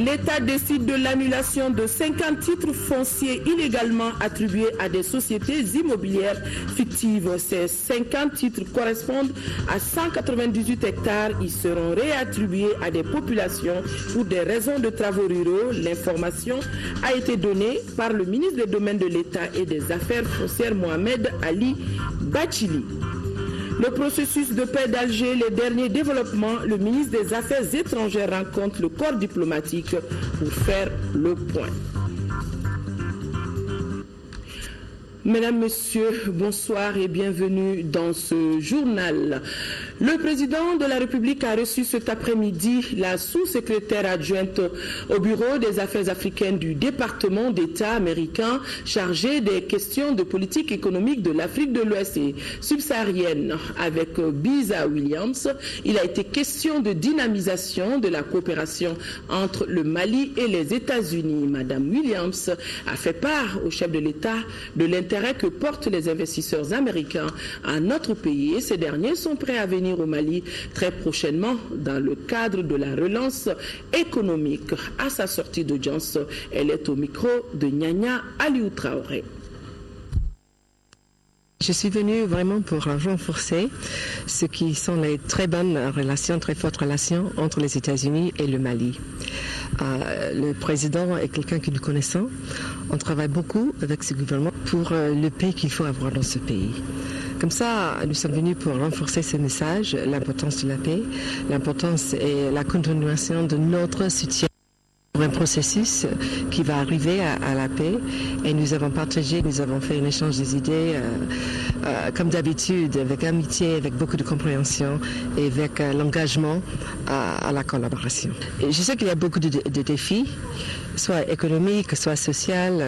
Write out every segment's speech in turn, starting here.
L'État décide de l'annulation de 50 titres fonciers illégalement attribués à des sociétés immobilières fictives. Ces 50 titres correspondent à 198 hectares. Ils seront réattribués à des populations pour des raisons de travaux ruraux. L'information a été donnée par le ministre des Domaines de l'État et des Affaires foncières Mohamed Ali Bachili. Le processus de paix d'Alger, les derniers développements, le ministre des Affaires étrangères rencontre le corps diplomatique pour faire le point. Mesdames, Messieurs, bonsoir et bienvenue dans ce journal. Le président de la République a reçu cet après-midi la sous-secrétaire adjointe au Bureau des Affaires africaines du département d'État américain chargée des questions de politique économique de l'Afrique de l'Ouest et subsaharienne. Avec Biza Williams, il a été question de dynamisation de la coopération entre le Mali et les États-Unis. Madame Williams a fait part au chef de l'État de l'intérêt que portent les investisseurs américains à notre pays et ces derniers sont prêts à venir au Mali très prochainement dans le cadre de la relance économique. À sa sortie d'audience, elle est au micro de Nyanya Aliou Traoré. Je suis venue vraiment pour renforcer ce qui sont les très bonnes relations, très fortes relations entre les États-Unis et le Mali. Le président est quelqu'un que nous connaissons. On travaille beaucoup avec ce gouvernement pour le paix qu'il faut avoir dans ce pays. Comme ça, nous sommes venus pour renforcer ce message, l'importance de la paix, l'importance et la continuation de notre soutien pour un processus qui va arriver à la paix. Et nous avons partagé, nous avons fait un échange des idées, comme d'habitude, avec amitié, avec beaucoup de compréhension et avec l'engagement à la collaboration. Et je sais qu'il y a beaucoup de défis, soit économiques, soit sociaux,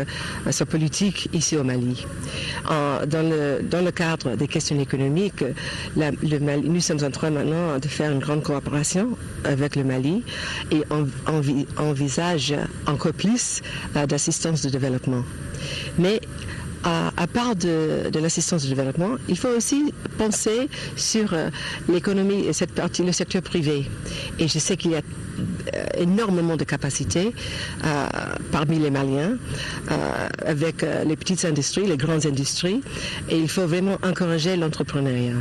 soit politiques, ici au Mali. Dans le cadre des questions économiques, le Mali, nous sommes en train maintenant de faire une grande coopération avec le Mali et on envisage encore plus d'assistance de développement. Mais à part de l'assistance de développement, il faut aussi penser sur l'économie et cette partie, le secteur privé. Et je sais qu'il y a énormément de capacités parmi les Maliens avec les petites industries, les grandes industries, et il faut vraiment encourager l'entrepreneuriat.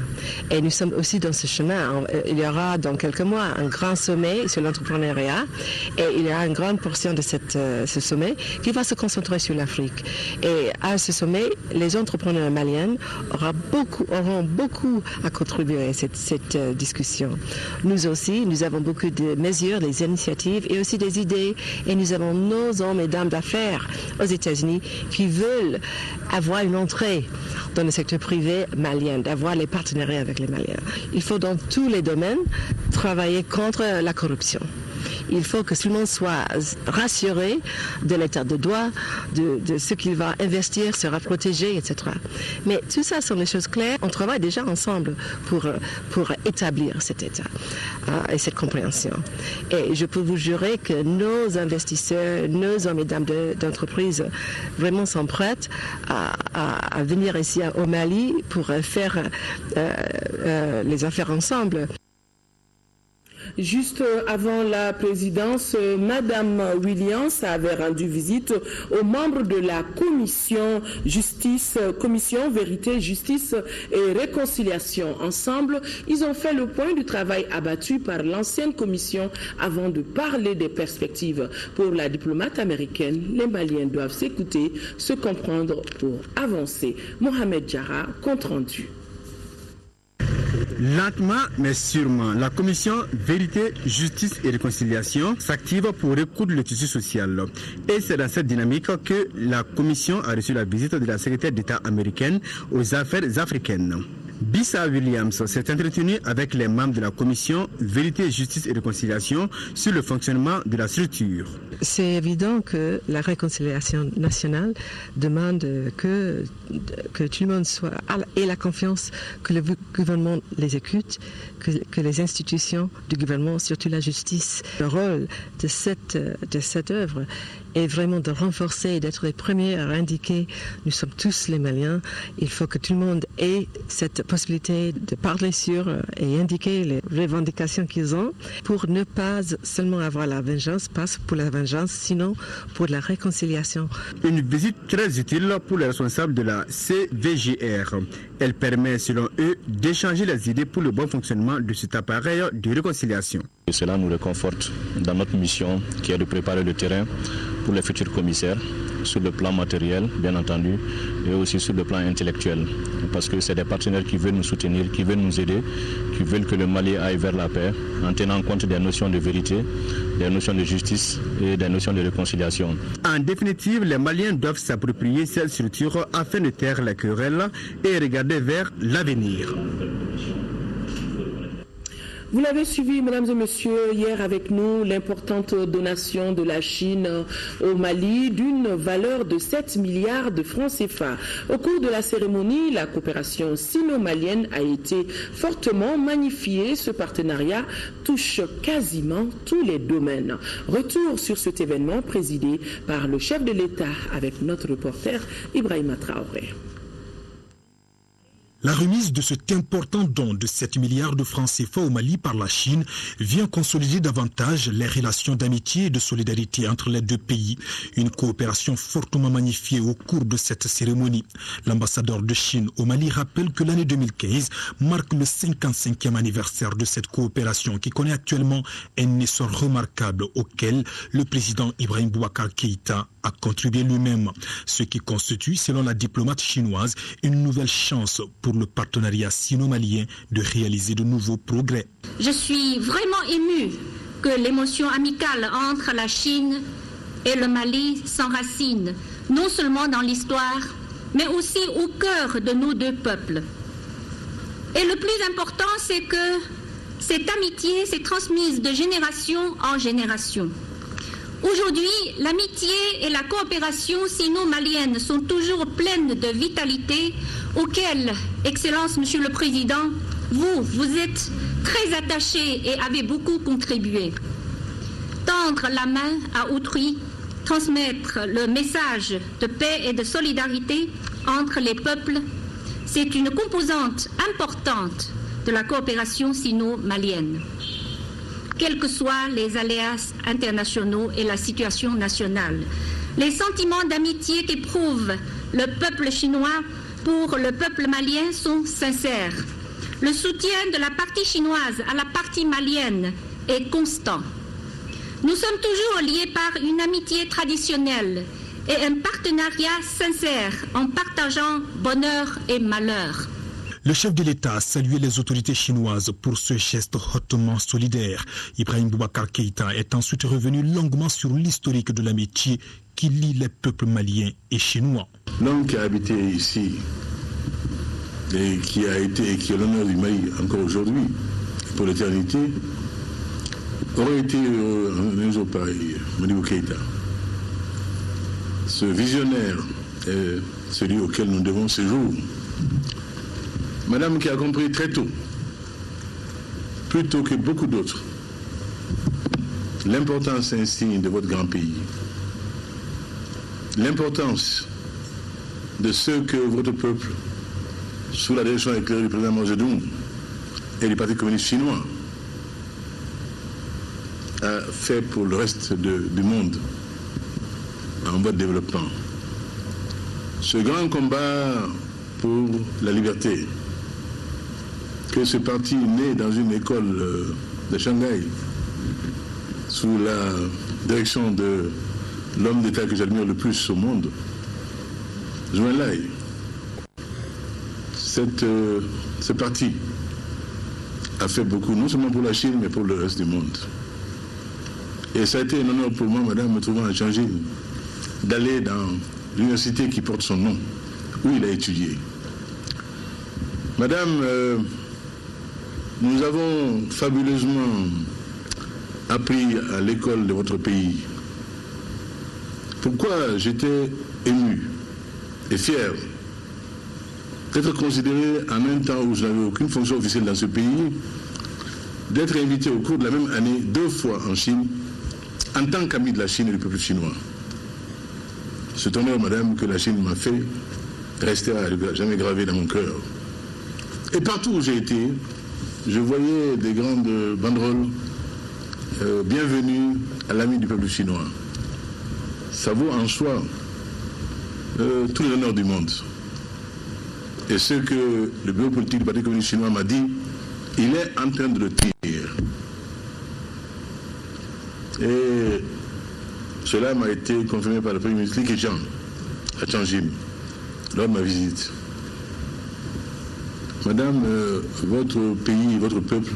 Et nous sommes aussi dans ce chemin. Il y aura dans quelques mois un grand sommet sur l'entrepreneuriat et il y a une grande portion de ce sommet qui va se concentrer sur l'Afrique. Et à ce sommet, les entrepreneurs maliens auront beaucoup à contribuer à cette discussion. Nous aussi, nous avons beaucoup de mesures, des initiatives et aussi des idées. Et nous avons nos hommes et dames d'affaires aux États-Unis qui veulent avoir une entrée dans le secteur privé malien, d'avoir les partenariats avec les Maliens. Il faut dans tous les domaines travailler contre la corruption. Il faut que tout le monde soit rassuré de l'état de droit, de ce qu'il va investir, sera protégé, etc. Mais tout ça sont des choses claires. On travaille déjà ensemble pour établir cet état et cette compréhension. Et je peux vous jurer que nos investisseurs, nos hommes et dames d'entreprise vraiment sont prêts à venir ici au Mali pour faire les affaires ensemble. Juste avant la présidence, Madame Williams avait rendu visite aux membres de la commission Vérité, Justice et Réconciliation. Ensemble, ils ont fait le point du travail abattu par l'ancienne commission avant de parler des perspectives. Pour la diplomate américaine, les Maliens doivent s'écouter, se comprendre pour avancer. Mohamed Jara, compte rendu. Lentement mais sûrement, la commission Vérité, Justice et Réconciliation s'active pour recoudre le tissu social. Et c'est dans cette dynamique que la commission a reçu la visite de la secrétaire d'État américaine aux affaires africaines. Biza Williams s'est entretenu avec les membres de la commission Vérité, Justice et Réconciliation sur le fonctionnement de la structure. C'est évident que la réconciliation nationale demande que tout le monde ait la confiance que le gouvernement les écoute, que les institutions du gouvernement, surtout la justice, le rôle de cette œuvre est vraiment de renforcer et d'être les premiers à indiquer nous sommes tous les Maliens. Il faut que tout le monde ait cette possibilité de parler sur et indiquer les revendications qu'ils ont pour ne pas seulement avoir la vengeance, pas pour la vengeance, sinon pour la réconciliation. Une visite très utile pour les responsables de la CVGR. Elle permet, selon eux, d'échanger les idées pour le bon fonctionnement de cet appareil de réconciliation. Et cela nous réconforte dans notre mission qui est de préparer le terrain pour les futurs commissaires, sur le plan matériel, bien entendu, et aussi sur le plan intellectuel. Parce que c'est des partenaires qui veulent nous soutenir, qui veulent nous aider, qui veulent que le Mali aille vers la paix, en tenant compte des notions de vérité, des notions de justice et des notions de réconciliation. En définitive, les Maliens doivent s'approprier cette structure afin de taire les querelles et regarder vers l'avenir. Vous l'avez suivi, mesdames et messieurs, hier avec nous, l'importante donation de la Chine au Mali d'une valeur de 7 milliards de francs CFA. Au cours de la cérémonie, la coopération sino-malienne a été fortement magnifiée. Ce partenariat touche quasiment tous les domaines. Retour sur cet événement présidé par le chef de l'État avec notre reporter Ibrahima Traoré. La remise de cet important don de 7 milliards de francs CFA au Mali par la Chine vient consolider davantage les relations d'amitié et de solidarité entre les deux pays. Une coopération fortement magnifiée au cours de cette cérémonie. L'ambassadeur de Chine au Mali rappelle que l'année 2015 marque le 55e anniversaire de cette coopération qui connaît actuellement un essor remarquable auquel le président Ibrahim Boubacar Keïta a contribué lui-même. Ce qui constitue, selon la diplomate chinoise, une nouvelle chance pour le partenariat sino-malien de réaliser de nouveaux progrès. Je suis vraiment émue que l'émotion amicale entre la Chine et le Mali s'enracine, non seulement dans l'histoire, mais aussi au cœur de nos deux peuples. Et le plus important, c'est que cette amitié s'est transmise de génération en génération. Aujourd'hui, l'amitié et la coopération sino-malienne sont toujours pleines de vitalité, auxquelles, Excellence, Monsieur le Président, vous êtes très attaché et avez beaucoup contribué. Tendre la main à autrui, transmettre le message de paix et de solidarité entre les peuples, c'est une composante importante de la coopération sino-malienne. Quels que soient les aléas internationaux et la situation nationale. Les sentiments d'amitié qu'éprouve le peuple chinois pour le peuple malien sont sincères. Le soutien de la partie chinoise à la partie malienne est constant. Nous sommes toujours liés par une amitié traditionnelle et un partenariat sincère en partageant bonheur et malheur. Le chef de l'État a salué les autorités chinoises pour ce geste hautement solidaire. Ibrahim Boubacar Keïta est ensuite revenu longuement sur l'historique de l'amitié qui lie les peuples maliens et chinois. L'homme qui a habité ici et qui est l'honneur du Mali encore aujourd'hui, pour l'éternité, aurait été un jour pareil, Modibo Keïta. Ce visionnaire est celui auquel nous devons ce jour. Madame qui a compris très tôt, plus tôt que beaucoup d'autres, l'importance insigne de votre grand pays, l'importance de ce que votre peuple, sous la direction éclairée du président Mao Zedong et du Parti communiste chinois, a fait pour le reste du monde en voie de développement. Ce grand combat pour la liberté, que ce parti né dans une école de Shanghai, sous la direction de l'homme d'État que j'admire le plus au monde, Zhou Enlai. Ce parti a fait beaucoup, non seulement pour la Chine, mais pour le reste du monde. Et ça a été un honneur pour moi, madame, me trouvant à Changin, d'aller dans l'université qui porte son nom, où il a étudié. Madame, nous avons fabuleusement appris à l'école de votre pays. Pourquoi j'étais ému et fier d'être considéré en un temps où je n'avais aucune fonction officielle dans ce pays, d'être invité au cours de la même année 2 fois en Chine, en tant qu'ami de la Chine et du peuple chinois. cet honneur, madame, que la Chine m'a fait restera jamais gravé dans mon cœur. Et partout où j'ai été, je voyais des grandes banderoles bienvenue à l'ami du peuple chinois. Ça vaut en soi tout l'honneur du monde. Et ce que le bureau politique du Parti communiste chinois m'a dit, il est en train de le tirer. Et cela m'a été confirmé par le Premier ministre Li Keqiang à Tianjin lors de ma visite. Madame, votre pays, votre peuple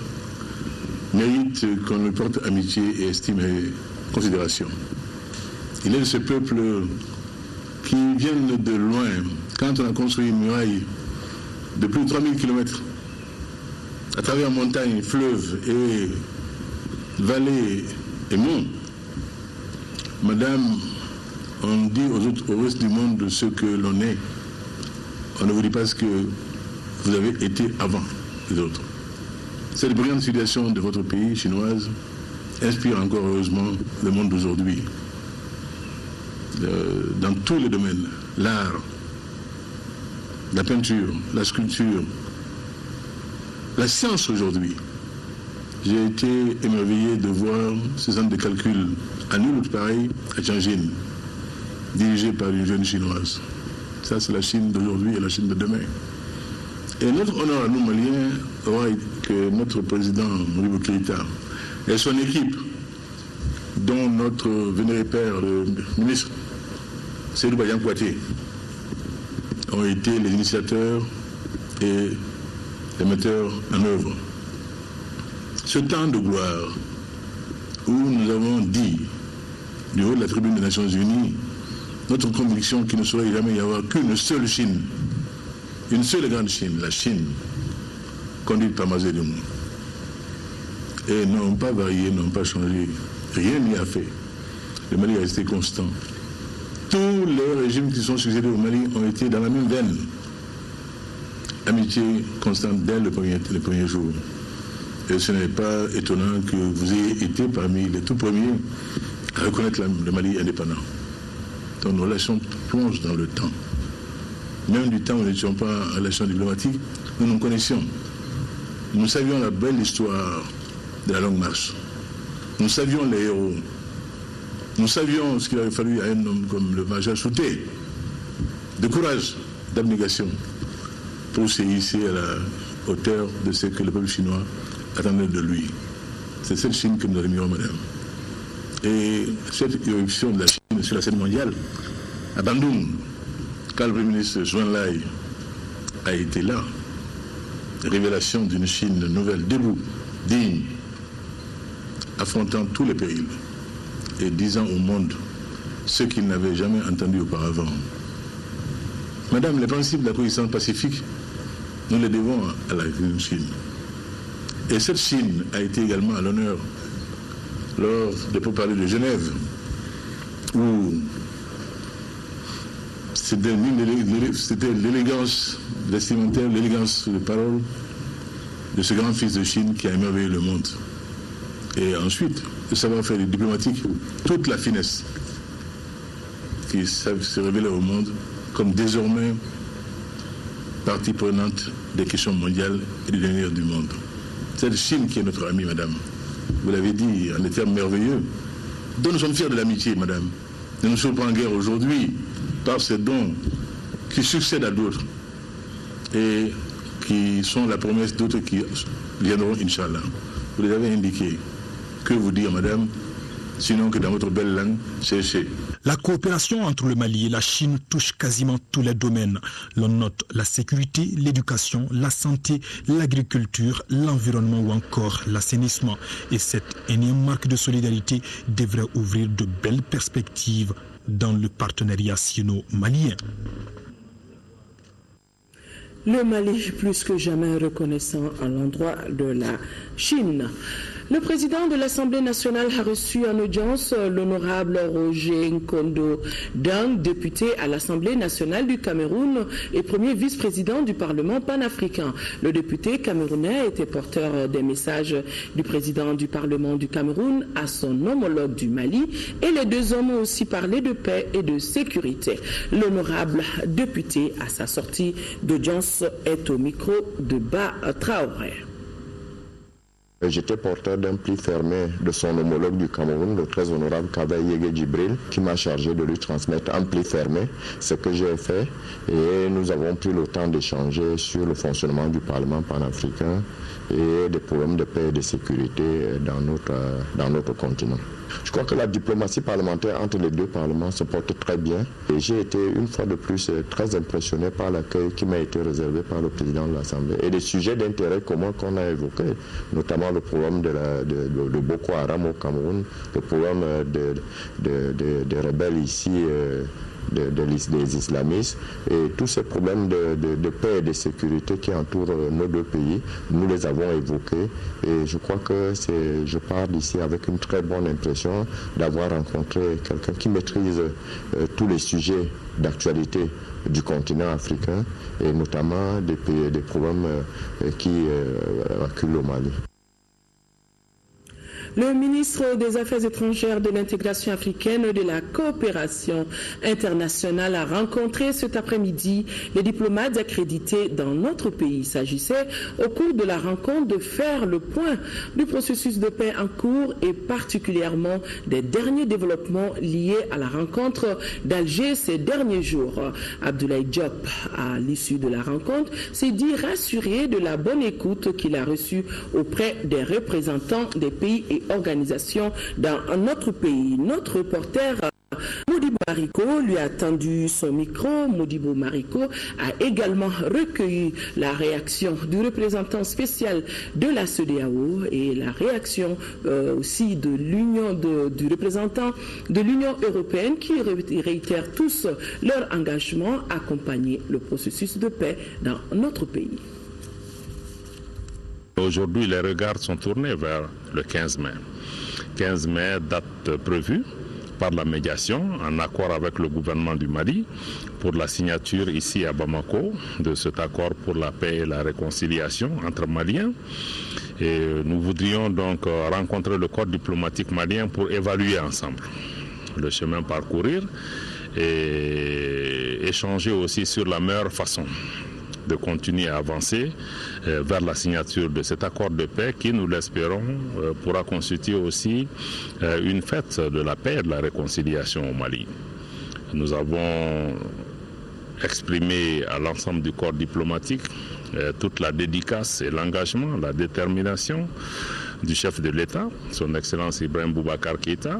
mérite qu'on lui porte amitié et estime et considération. Il est de ce peuple qui vient de loin. Quand on a construit une muraille de plus de 3000 km à travers montagnes, fleuves et vallées et monts, madame, on dit au reste du monde de ce que l'on est. On ne vous dit pas ce que vous avez été avant les autres. Cette brillante situation de votre pays chinoise inspire encore heureusement le monde d'aujourd'hui. Dans tous les domaines, l'art, la peinture, la sculpture, la science aujourd'hui. J'ai été émerveillé de voir ce centre de calcul à nul autre pareil à Tianjin, dirigé par une jeune chinoise. Ça, c'est la Chine d'aujourd'hui et la Chine de demain. Et notre honneur à nous, Maliens, aura que notre président, Modibo Keïta, et son équipe, dont notre vénéré père, le ministre Seydou Badian Kouaté, ont été les initiateurs et les metteurs en œuvre. Ce temps de gloire où nous avons dit, du haut de la tribune des Nations Unies, notre conviction qu'il ne saurait jamais y avoir qu'une seule Chine, une seule et grande Chine, la Chine, conduite par Mao Zedong. Et n'ont pas varié, n'ont pas changé, rien n'y a fait. Le Mali a resté constant. Tous les régimes qui sont succédés au Mali ont été dans la même veine. Amitié constante dès le premier jour. Et ce n'est pas étonnant que vous ayez été parmi les tout premiers à reconnaître le Mali indépendant. Donc nos relations plongent dans le temps. Même du temps où nous n'étions pas en relation diplomatique, nous nous connaissions. Nous savions la belle histoire de la longue marche. Nous savions les héros. Nous savions ce qu'il avait fallu à un homme comme le Major Souté, de courage, d'abnégation, pour se hisser à la hauteur de ce que le peuple chinois attendait de lui. C'est cette Chine que nous admirons, madame. Et cette éruption de la Chine sur la scène mondiale, à Bandung, quand le Premier ministre Zhuan Lai a été là, révélation d'une Chine nouvelle, debout, digne, affrontant tous les périls et disant au monde ce qu'il n'avait jamais entendu auparavant. Madame, les principes de la coexistence pacifique, nous les devons à la Chine. Et cette Chine a été également à l'honneur lors des pourparlers de Genève, où c'était l'élégance vestimentaire, l'élégance de parole de ce grand fils de Chine qui a émerveillé le monde. Et ensuite, le savoir-faire diplomatique, toute la finesse qui savent se révéler au monde comme désormais partie prenante des questions mondiales et du devenir du monde. C'est la Chine qui est notre amie, madame. Vous l'avez dit en des termes merveilleux, dont nous sommes fiers de l'amitié, madame. Ne nous sommes pas en guerre aujourd'hui par ces dons qui succèdent à d'autres et qui sont la promesse d'autres qui viendront, Inch'Allah. Vous les avez indiqués. Que vous dire, madame, sinon que dans votre belle langue, cherchez. La coopération entre le Mali et la Chine touche quasiment tous les domaines. L'on note la sécurité, l'éducation, la santé, l'agriculture, l'environnement ou encore l'assainissement. Et cette énième marque de solidarité devrait ouvrir de belles perspectives dans le partenariat sino-malien. Le Mali plus que jamais reconnaissant à l'endroit de la Chine. Le président de l'Assemblée nationale a reçu en audience l'honorable Roger Nkondo Dang, député à l'Assemblée nationale du Cameroun et premier vice-président du Parlement panafricain. Le député camerounais était porteur des messages du président du Parlement du Cameroun à son homologue du Mali et les deux hommes ont aussi parlé de paix et de sécurité. L'honorable député à sa sortie d'audience est au micro de Ba Traoré. J'étais porteur d'un pli fermé de son homologue du Cameroun, le très honorable Kaba Yege Djibril, qui m'a chargé de lui transmettre un pli fermé, ce que j'ai fait, et nous avons pris le temps d'échanger sur le fonctionnement du Parlement panafricain et des problèmes de paix et de sécurité dans notre continent. Je crois que la diplomatie parlementaire entre les deux parlements se porte très bien et j'ai été une fois de plus très impressionné par l'accueil qui m'a été réservé par le président de l'Assemblée et des sujets d'intérêt commun qu'on a évoqués, notamment le problème de Boko Haram au Cameroun, le problème des rebelles ici, des islamistes et tous ces problèmes de paix et de sécurité qui entourent nos deux pays, nous les avons évoqués et je crois que je pars d'ici avec une très bonne impression d'avoir rencontré quelqu'un qui maîtrise tous les sujets d'actualité du continent africain et notamment des problèmes qui acculent le Mali. Le ministre des Affaires étrangères, de l'intégration africaine et de la coopération internationale a rencontré cet après-midi les diplomates accrédités dans notre pays. Il s'agissait au cours de la rencontre de faire le point du processus de paix en cours et particulièrement des derniers développements liés à la rencontre d'Alger ces derniers jours. Abdoulaye Diop, à l'issue de la rencontre, s'est dit rassuré de la bonne écoute qu'il a reçue auprès des représentants des pays et organisations dans notre pays. Notre reporter Modibo Mariko lui a tendu son micro. Modibo Mariko a également recueilli la réaction du représentant spécial de la CEDEAO et la réaction aussi de du représentant de l'Union européenne qui réitèrent tous leur engagement à accompagner le processus de paix dans notre pays. Aujourd'hui, les regards sont tournés vers le 15 mai. 15 mai, date prévue par la médiation, en accord avec le gouvernement du Mali, pour la signature ici à Bamako de cet accord pour la paix et la réconciliation entre Maliens. Et nous voudrions donc rencontrer le corps diplomatique malien pour évaluer ensemble le chemin parcourir et échanger aussi sur la meilleure façon de continuer à avancer vers la signature de cet accord de paix qui, nous l'espérons, pourra constituer aussi une fête de la paix et de la réconciliation au Mali. Nous avons exprimé à l'ensemble du corps diplomatique toute la dédicace et l'engagement, la détermination du chef de l'État, son Excellence Ibrahim Boubacar Keïta,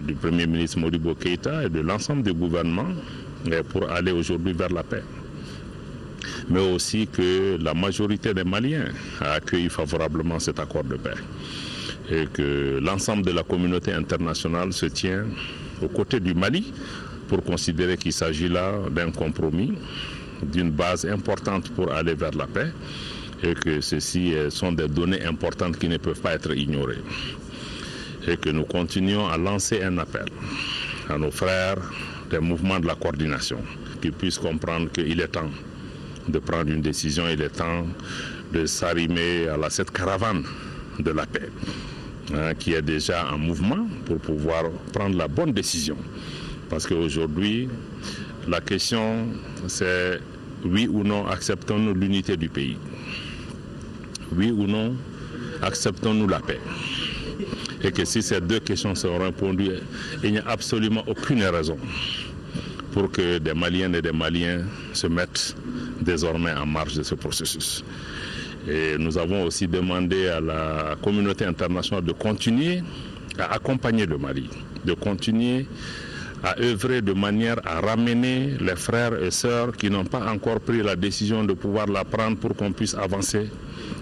du Premier ministre Modibo Keïta et de l'ensemble du gouvernement pour aller aujourd'hui vers la paix. Mais aussi que la majorité des Maliens a accueilli favorablement cet accord de paix et que l'ensemble de la communauté internationale se tient aux côtés du Mali pour considérer qu'il s'agit là d'un compromis, d'une base importante pour aller vers la paix et que ceci sont des données importantes qui ne peuvent pas être ignorées. Et que nous continuons à lancer un appel à nos frères des mouvements de la coordination qui puissent comprendre qu'il est temps de prendre une décision, il est temps de s'arrimer à cette caravane de la paix qui est déjà en mouvement pour pouvoir prendre la bonne décision. Parce qu'aujourd'hui, la question c'est oui ou non acceptons-nous l'unité du pays? Oui ou non acceptons-nous la paix? Et que si ces deux questions sont répondues, il n'y a absolument aucune raison pour que des Maliennes et des Maliens se mettent désormais en marge de ce processus. Et nous avons aussi demandé à la communauté internationale de continuer à accompagner le Mali, de continuer à œuvrer de manière à ramener les frères et sœurs qui n'ont pas encore pris la décision de pouvoir la prendre pour qu'on puisse avancer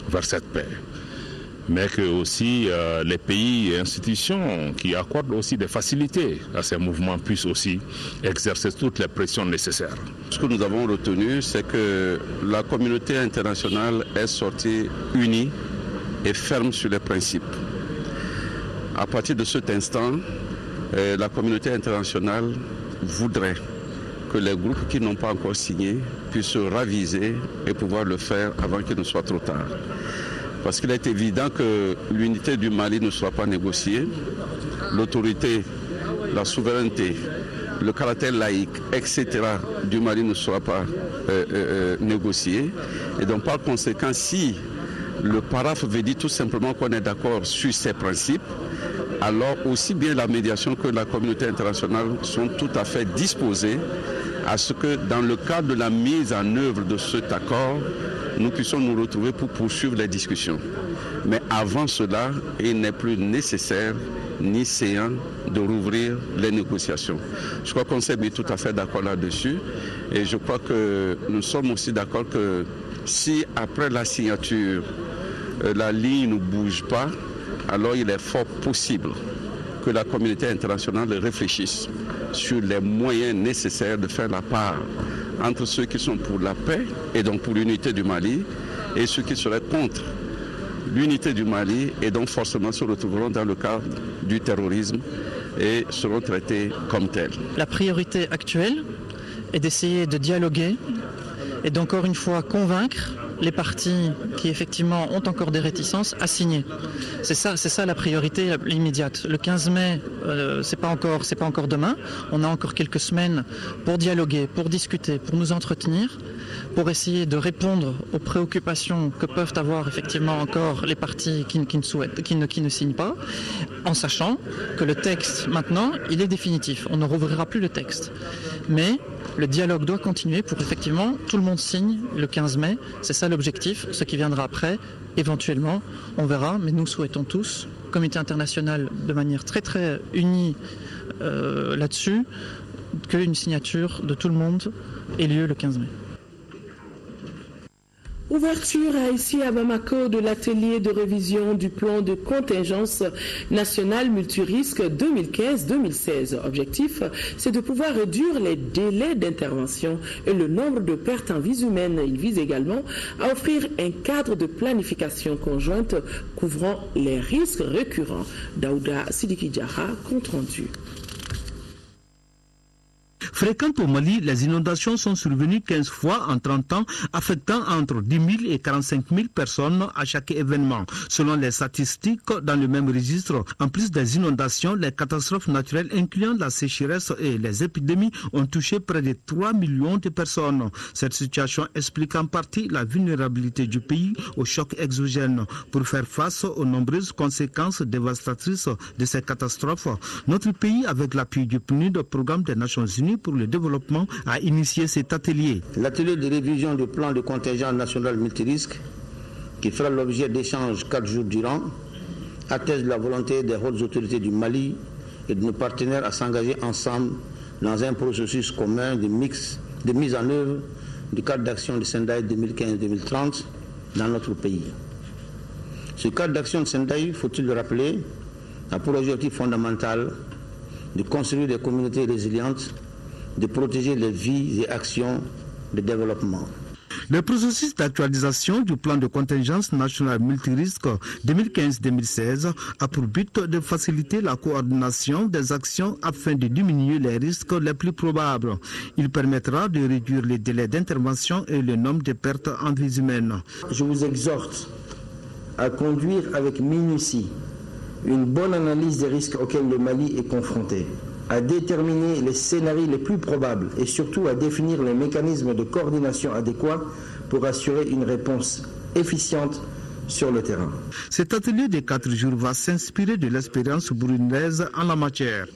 vers cette paix. Mais que aussi les pays et institutions qui accordent aussi des facilités à ces mouvements puissent aussi exercer toutes les pressions nécessaires. Ce que nous avons retenu, c'est que la communauté internationale est sortie unie et ferme sur les principes. à partir de cet instant, la communauté internationale voudrait que les groupes qui n'ont pas encore signé puissent se raviser et pouvoir le faire avant qu'il ne soit trop tard. Parce qu'il est évident que l'unité du Mali ne soit pas négociée, l'autorité, la souveraineté, le caractère laïque, etc. du Mali ne sera pas négocié. Et donc par conséquent, si le paraphe veut dire tout simplement qu'on est d'accord sur ces principes, alors aussi bien la médiation que la communauté internationale sont tout à fait disposées à ce que dans le cadre de la mise en œuvre de cet accord, nous puissions nous retrouver pour poursuivre les discussions. Mais avant cela, il n'est plus nécessaire ni séant de rouvrir les négociations. Je crois qu'on s'est mis tout à fait d'accord là-dessus et je crois que nous sommes aussi d'accord que si après la signature, la ligne ne bouge pas, alors il est fort possible que la communauté internationale réfléchisse sur les moyens nécessaires de faire la part entre ceux qui sont pour la paix et donc pour l'unité du Mali et ceux qui seraient contre l'unité du Mali et donc forcément se retrouveront dans le cadre du terrorisme et seront traités comme tels. La priorité actuelle est d'essayer de dialoguer et d'encore une fois convaincre les partis qui effectivement ont encore des réticences à signer. C'est ça la priorité immédiate. Le 15 mai, c'est pas encore demain. On a encore quelques semaines pour dialoguer, pour discuter, pour nous entretenir, pour essayer de répondre aux préoccupations que peuvent avoir effectivement encore les partis qui ne signent pas, en sachant que le texte maintenant, il est définitif. On ne rouvrira plus le texte. Mais le dialogue doit continuer pour effectivement tout le monde signe le 15 mai. C'est ça l'objectif. Ce qui viendra après, éventuellement, on verra. Mais nous souhaitons tous, communauté internationale, de manière très très unie là-dessus, qu'une signature de tout le monde ait lieu le 15 mai. Ouverture ici à Bamako de l'atelier de révision du plan de contingence nationale multirisque 2015-2016. Objectif, c'est de pouvoir réduire les délais d'intervention et le nombre de pertes en vies humaines. Il vise également à offrir un cadre de planification conjointe couvrant les risques récurrents. Daouda Sidiki Diarra, compte rendu. Fréquentes au Mali, les inondations sont survenues 15 fois en 30 ans, affectant entre 10 000 et 45 000 personnes à chaque événement. Selon les statistiques, dans le même registre, en plus des inondations, les catastrophes naturelles incluant la sécheresse et les épidémies ont touché près de 3 millions de personnes. Cette situation explique en partie la vulnérabilité du pays au choc exogène. Pour faire face aux nombreuses conséquences dévastatrices de ces catastrophes, notre pays, avec l'appui du PNUD, Programme des Nations Unies pour le développement, a initié cet atelier. L'atelier de révision du plan de contingent national multirisque, qui fera l'objet d'échanges 4 jours durant, atteste la volonté des hautes autorités du Mali et de nos partenaires à s'engager ensemble dans un processus commun de mise en œuvre du cadre d'action de Sendai 2015-2030 dans notre pays. Ce cadre d'action de Sendai, faut-il le rappeler, a pour objectif fondamental de construire des communautés résilientes, de protéger les vies et actions de développement. Le processus d'actualisation du plan de contingence nationale multirisque 2015-2016 a pour but de faciliter la coordination des actions afin de diminuer les risques les plus probables. Il permettra de réduire les délais d'intervention et le nombre de pertes en vies humaines. Je vous exhorte à conduire avec minutie une bonne analyse des risques auxquels le Mali est confronté, à déterminer les scénarios les plus probables et surtout à définir les mécanismes de coordination adéquats pour assurer une réponse efficiente sur le terrain. Cet atelier de 4 jours va s'inspirer de l'expérience burundaise en la matière.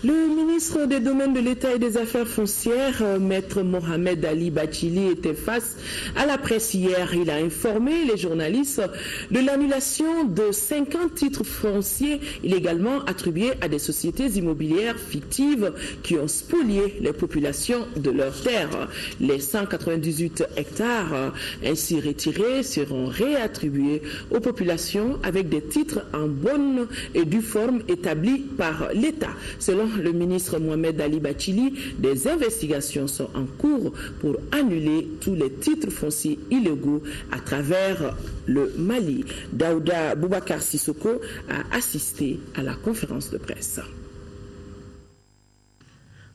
Le ministre des Domaines de l'État et des Affaires foncières, Maître Mohamed Ali Bachili, était face à la presse hier. Il a informé les journalistes de l'annulation de 50 titres fonciers illégalement attribués à des sociétés immobilières fictives qui ont spolié les populations de leurs terres. Les 198 hectares ainsi retirés seront réattribués aux populations avec des titres en bonne et due forme établis par l'État. Selon le ministre Mohamed Ali Bachili, des investigations sont en cours pour annuler tous les titres fonciers illégaux à travers le Mali. Daouda Boubacar Sissoko a assisté à la conférence de presse.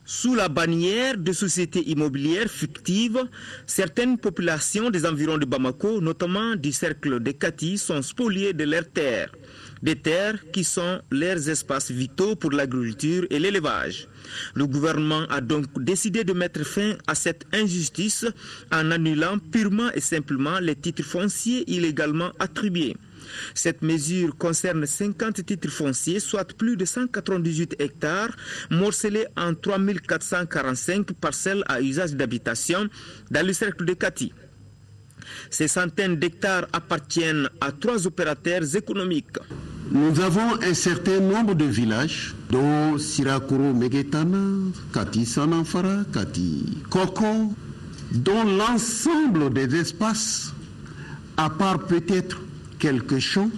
Sous la bannière de sociétés immobilières fictives, certaines populations des environs de Bamako, notamment du cercle de Kati, sont spoliées de leurs terres. Des terres qui sont leurs espaces vitaux pour l'agriculture et l'élevage. Le gouvernement a donc décidé de mettre fin à cette injustice en annulant purement et simplement les titres fonciers illégalement attribués. Cette mesure concerne 50 titres fonciers, soit plus de 198 hectares, morcelés en 3445 parcelles à usage d'habitation dans le cercle de Kati. Ces centaines d'hectares appartiennent à 3 opérateurs économiques. Nous avons un certain nombre de villages, dont Sirakoro Megetana, Kati Sananfara, Kati Koko, dont l'ensemble des espaces, à part peut-être quelques champs,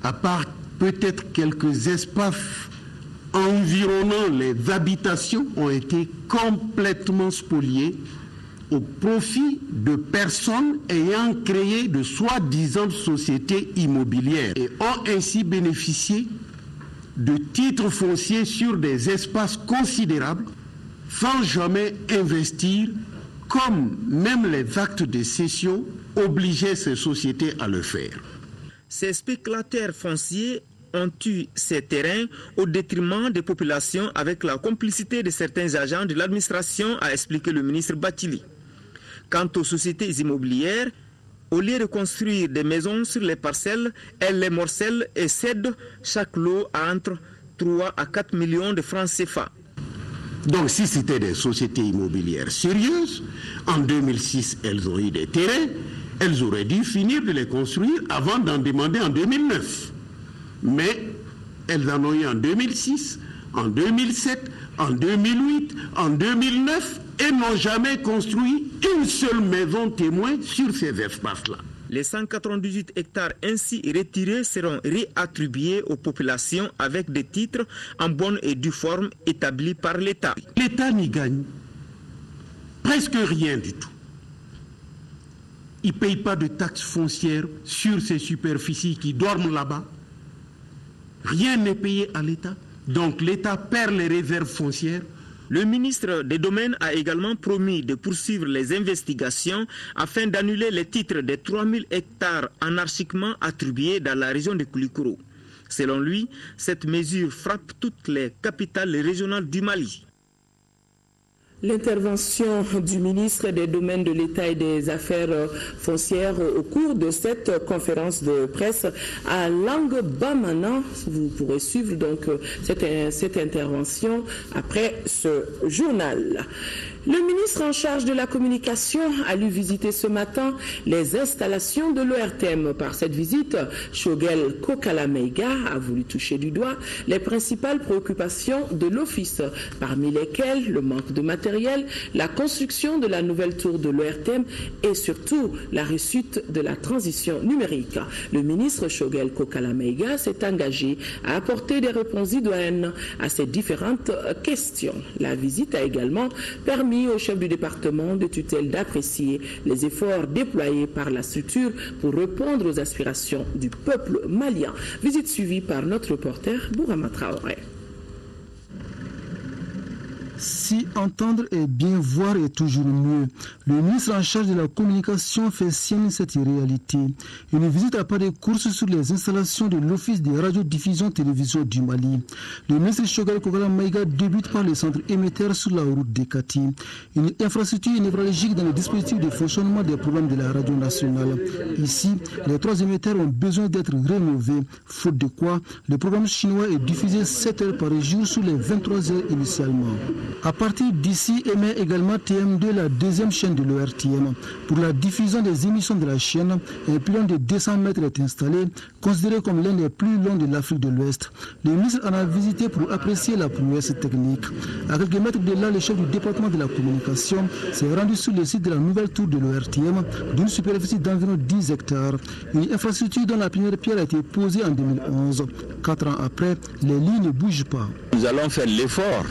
à part peut-être quelques espaces environnant les habitations, ont été complètement spoliés au profit de personnes ayant créé de soi-disant sociétés immobilières et ont ainsi bénéficié de titres fonciers sur des espaces considérables sans jamais investir, comme même les actes de cession obligeaient ces sociétés à le faire. Ces spéculateurs fonciers ont eu ces terrains au détriment des populations avec la complicité de certains agents de l'administration, a expliqué le ministre Bachili. Quant aux sociétés immobilières, au lieu de construire des maisons sur les parcelles, elles les morcellent et cèdent chaque lot à entre 3 à 4 millions de francs CFA. Donc si c'était des sociétés immobilières sérieuses, en 2006, elles ont eu des terrains, elles auraient dû finir de les construire avant d'en demander en 2009. Mais elles en ont eu en 2006, en 2007, en 2008, en 2009 et n'ont jamais construit une seule maison témoin sur ces espaces-là. Les 198 hectares ainsi retirés seront réattribués aux populations avec des titres en bonne et due forme établis par l'État. L'État n'y gagne presque rien du tout. Il ne paye pas de taxes foncières sur ces superficies qui dorment là-bas. Rien n'est payé à l'État. Donc l'État perd les réserves foncières. Le ministre des Domaines a également promis de poursuivre les investigations afin d'annuler les titres des 3000 hectares anarchiquement attribués dans la région de Koulikoro. Selon lui, cette mesure frappe toutes les capitales régionales du Mali. L'intervention du ministre des Domaines de l'État et des Affaires foncières au cours de cette conférence de presse à langue bamana. Vous pourrez suivre donc cette intervention après ce journal. Le ministre en charge de la communication a lu visiter ce matin les installations de l'ORTM. Par cette visite, Shogel Kokala-Meiga a voulu toucher du doigt les principales préoccupations de l'office, parmi lesquelles le manque de matériel, la construction de la nouvelle tour de l'ORTM et surtout la réussite de la transition numérique. Le ministre Shogel Kokala-Meiga s'est engagé à apporter des réponses idoines à ces différentes questions. La visite a également permis au chef du département de tutelle d'apprécier les efforts déployés par la structure pour répondre aux aspirations du peuple malien. Visite suivie par notre reporter Bourama Traoré. Si entendre et bien voir est toujours mieux, le ministre en charge de la communication fait sienne cette réalité. Une visite à pas de course sur les installations de l'Office de radiodiffusion télévision du Mali. Le ministre Shogel Kokala-Meiga débute par le centre émetteur sur la route de Kati, une infrastructure névralgique dans le dispositif de fonctionnement des programmes de la radio nationale. Ici, les 3 émetteurs ont besoin d'être rénovés, faute de quoi le programme chinois est diffusé 7 heures par jour sur les 23 heures initialement. À partir d'ici émet également TM2, la deuxième chaîne de l'ORTM. Pour la diffusion des émissions de la chaîne, un pylône de 200 mètres est installé, considéré comme l'un des plus longs de l'Afrique de l'Ouest. Le ministre en a visité pour apprécier la prouesse technique. À quelques mètres de là, le chef du département de la communication s'est rendu sur le site de la nouvelle tour de l'ORTM d'une superficie d'environ 10 hectares. Une infrastructure dont la première pierre a été posée en 2011. 4 ans après, les lignes ne bougent pas. Nous allons faire l'effort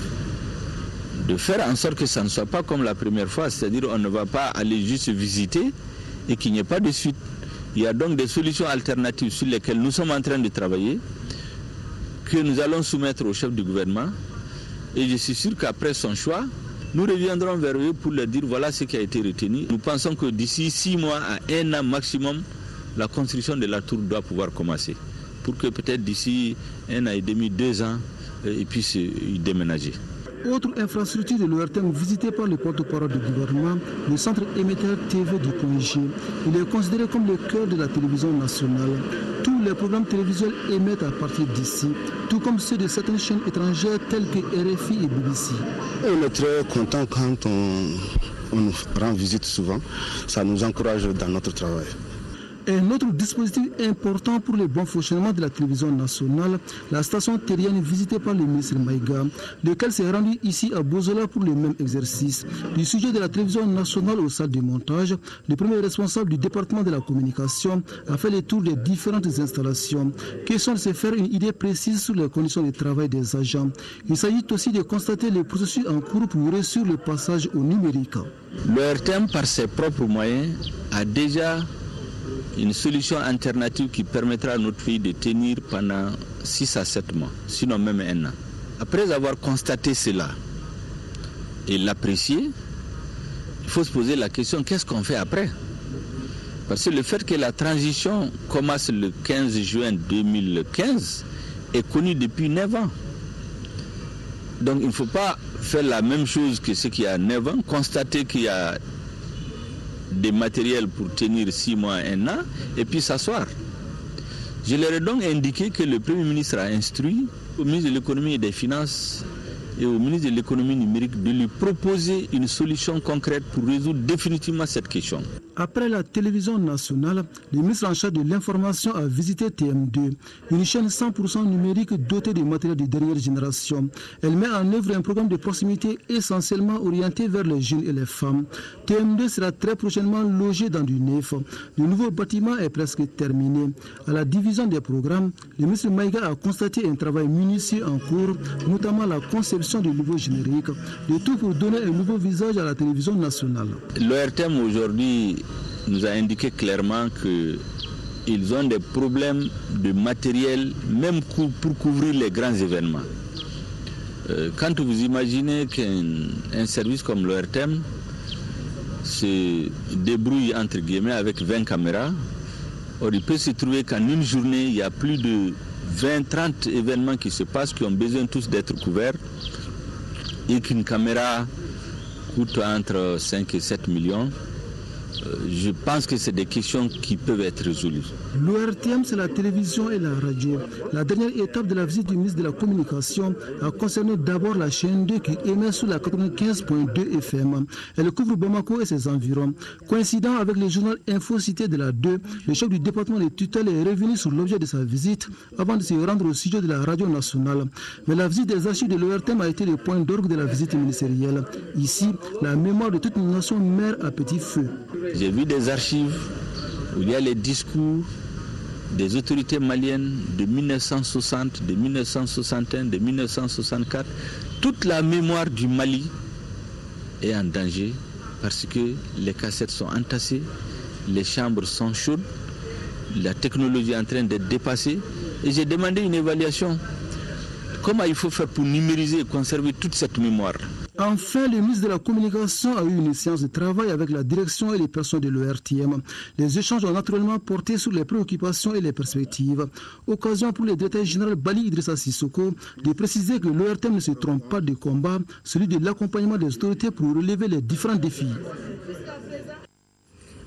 de faire en sorte que ça ne soit pas comme la première fois, c'est-à-dire on ne va pas aller juste visiter et qu'il n'y ait pas de suite. Il y a donc des solutions alternatives sur lesquelles nous sommes en train de travailler, que nous allons soumettre au chef du gouvernement, et je suis sûr qu'après son choix, nous reviendrons vers eux pour leur dire voilà ce qui a été retenu. Nous pensons que d'ici 6 mois à 1 an maximum, la construction de la tour doit pouvoir commencer, pour que peut-être d'ici 1 an et demi, 2 ans, ils puissent y déménager. Autre infrastructure de l'ORTM visitée par le porte-parole du gouvernement, le centre émetteur TV du Congé. Il est considéré comme le cœur de la télévision nationale. Tous les programmes télévisuels émettent à partir d'ici, tout comme ceux de certaines chaînes étrangères telles que RFI et BBC. On est très content quand on nous rend visite souvent. Ça nous encourage dans notre travail. Un autre dispositif important pour le bon fonctionnement de la télévision nationale, la station terrienne visitée par le ministre Maïga, lequel s'est rendu ici à Bozola pour le même exercice. Du sujet de la télévision nationale aux salles de montage, le premier responsable du département de la communication a fait le tour des différentes installations. Question de se faire une idée précise sur les conditions de travail des agents. Il s'agit aussi de constater les processus en cours pour réussir le passage au numérique. L'ORTM, par ses propres moyens, a déjà une solution alternative qui permettra à notre pays de tenir pendant 6 à 7 mois, sinon même 1 an. Après avoir constaté cela et l'apprécier, il faut se poser la question, qu'est-ce qu'on fait après? Parce que le fait que la transition commence le 15 juin 2015 est connu depuis 9 ans. Donc il ne faut pas faire la même chose que ce qu'il y a 9 ans, constater qu'il y a des matériels pour tenir 6 mois, 1 an, et puis s'asseoir. Je leur ai donc indiqué que le Premier ministre a instruit au ministre de l'économie et des finances et au ministre de l'économie numérique de lui proposer une solution concrète pour résoudre définitivement cette question. Après la télévision nationale, le ministre en charge de l'information a visité TM2, une chaîne 100% numérique dotée de matériel de dernière génération. Elle met en œuvre un programme de proximité essentiellement orienté vers les jeunes et les femmes. TM2 sera très prochainement logé dans du neuf. Le nouveau bâtiment est presque terminé. À la division des programmes, le ministre Maïga a constaté un travail minutieux en cours, notamment la conception de nouveaux génériques, le tout pour donner un nouveau visage à la télévision nationale. L'ORTM aujourd'hui nous a indiqué clairement qu'ils ont des problèmes de matériel, même pour couvrir les grands événements. Quand vous imaginez qu'un service comme l'ORTM se débrouille entre guillemets avec 20 caméras, or il peut se trouver qu'en une journée, il y a plus de 20-30 événements qui se passent, qui ont besoin tous d'être couverts, et qu'une caméra coûte entre 5 et 7 millions. Je pense que c'est des questions qui peuvent être résolues. L'ORTM, c'est la télévision et la radio. La dernière étape de la visite du ministre de la Communication a concerné d'abord la chaîne 2 qui émet sur la 95.2 FM. Elle couvre Bamako et ses environs. Coïncident avec le journal Info Cité de la 2, le chef du département de tutelle est revenu sur l'objet de sa visite avant de se rendre au sujet de la radio nationale. Mais la visite des archives de l'ORTM a été le point d'orgue de la visite ministérielle. Ici, la mémoire de toute une nation meurt à petit feu. J'ai vu des archives où il y a les discours des autorités maliennes de 1960, de 1961, de 1964. Toute la mémoire du Mali est en danger parce que les cassettes sont entassées, les chambres sont chaudes, la technologie est en train d'être dépassée. Et j'ai demandé une évaluation. Comment il faut faire pour numériser et conserver toute cette mémoire? Enfin, le ministre de la Communication a eu une séance de travail avec la direction et les personnes de l'ORTM. Les échanges ont naturellement porté sur les préoccupations et les perspectives. Occasion pour le directeur général Bali Idrissa Sissoko de préciser que l'ORTM ne se trompe pas de combat, celui de l'accompagnement des autorités pour relever les différents défis.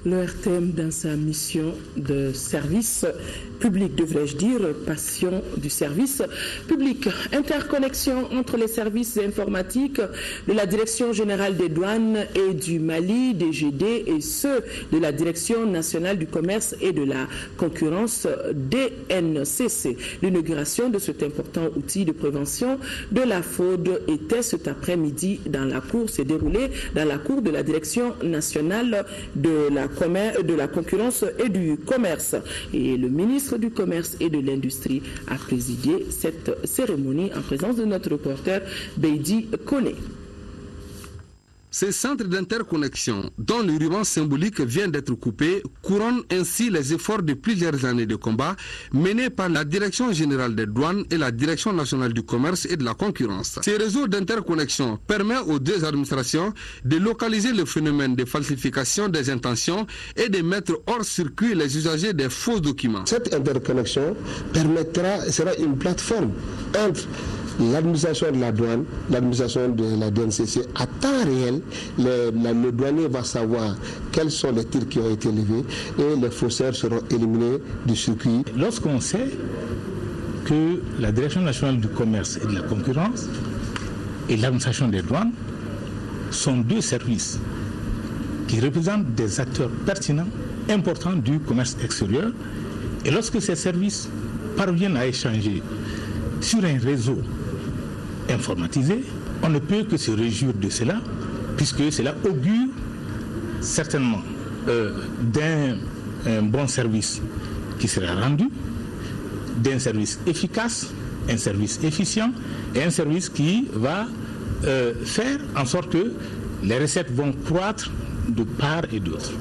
L'ORTM, dans sa mission de service public, devrais-je dire, passion du service public. Interconnexion entre les services informatiques de la Direction générale des douanes et du Mali, DGD, et ceux de la Direction nationale du commerce et de la concurrence, DNCC. L'inauguration de cet important outil de prévention de la fraude était cet après-midi dans la cour, s'est déroulée dans la cour de la Direction nationale de la concurrence et du commerce. Et le ministre du Commerce et de l'Industrie a présidé cette cérémonie en présence de notre reporter Beidi Kone. Ces centres d'interconnexion, dont le ruban symbolique vient d'être coupé, couronnent ainsi les efforts de plusieurs années de combat menés par la Direction générale des douanes et la Direction nationale du commerce et de la concurrence. Ces réseaux d'interconnexion permettent aux deux administrations de localiser le phénomène de falsification des intentions et de mettre hors circuit les usagers des faux documents. Cette interconnexion sera une plateforme entre l'administration de la douane, l'administration de la DNCC, à temps réel, le douanier va savoir quels sont les tirs qui ont été levés et les faussaires seront éliminés du circuit. Lorsqu'on sait que la Direction nationale du commerce et de la concurrence et l'administration des douanes sont deux services qui représentent des acteurs pertinents, importants du commerce extérieur, et lorsque ces services parviennent à échanger sur un réseau informatisé, on ne peut que se réjouir de cela, puisque cela augure certainement d'un bon service qui sera rendu, d'un service efficace, un service efficient et un service qui va faire en sorte que les recettes vont croître de part et d'autre.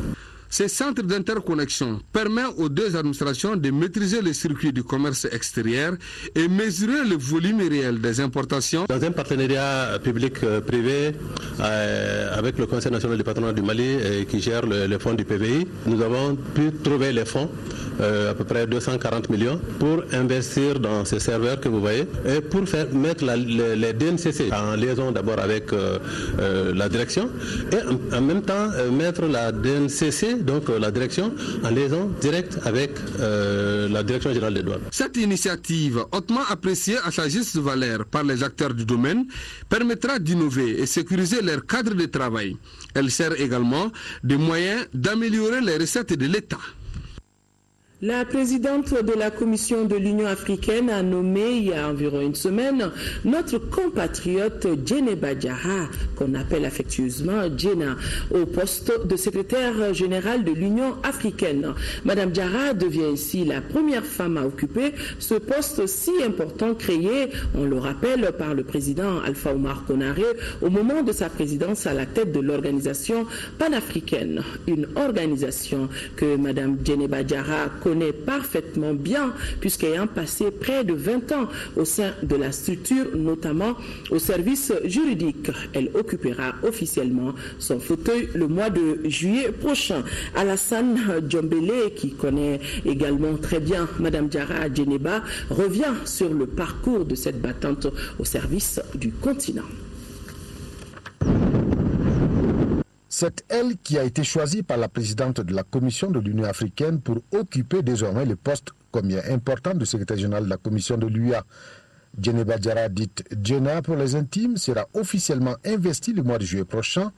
Ces centres d'interconnexion permettent aux deux administrations de maîtriser le circuit du commerce extérieur et mesurer le volume réel des importations. Dans un partenariat public-privé avec le Conseil national du patronat du Mali qui gère le fonds du PVI, nous avons pu trouver les fonds, à peu près 240 millions, pour investir dans ces serveurs que vous voyez et pour mettre les DNCC en liaison d'abord avec la direction et en même temps mettre la DNCC, donc la direction, en liaison directe avec la Direction générale des douanes. Cette initiative, hautement appréciée à sa juste valeur par les acteurs du domaine, permettra d'innover et sécuriser leur cadre de travail. Elle sert également de moyen d'améliorer les recettes de l'État. La présidente de la Commission de l'Union africaine a nommé il y a environ une semaine notre compatriote Djeneba Diarra, qu'on appelle affectueusement Djena, au poste de secrétaire général de l'Union africaine. Madame Diarra devient ici la première femme à occuper ce poste si important créé, on le rappelle, par le président Alpha Oumar Konaré au moment de sa présidence à la tête de l'organisation panafricaine. Une organisation que Madame Djeneba Diarra connaît parfaitement bien, puisqu'ayant passé près de 20 ans au sein de la structure, notamment au service juridique. Elle occupera officiellement son fauteuil le mois de juillet prochain. Alassane Djombele, qui connaît également très bien Madame Diarra Djeneba, revient sur le parcours de cette battante au service du continent. C'est elle qui a été choisie par la présidente de la Commission de l'Union africaine pour occuper désormais le poste combien important de secrétaire général de la Commission de l'UA. Djeneba Diarra, dite Djena pour les intimes, sera officiellement investie le mois de juillet prochain.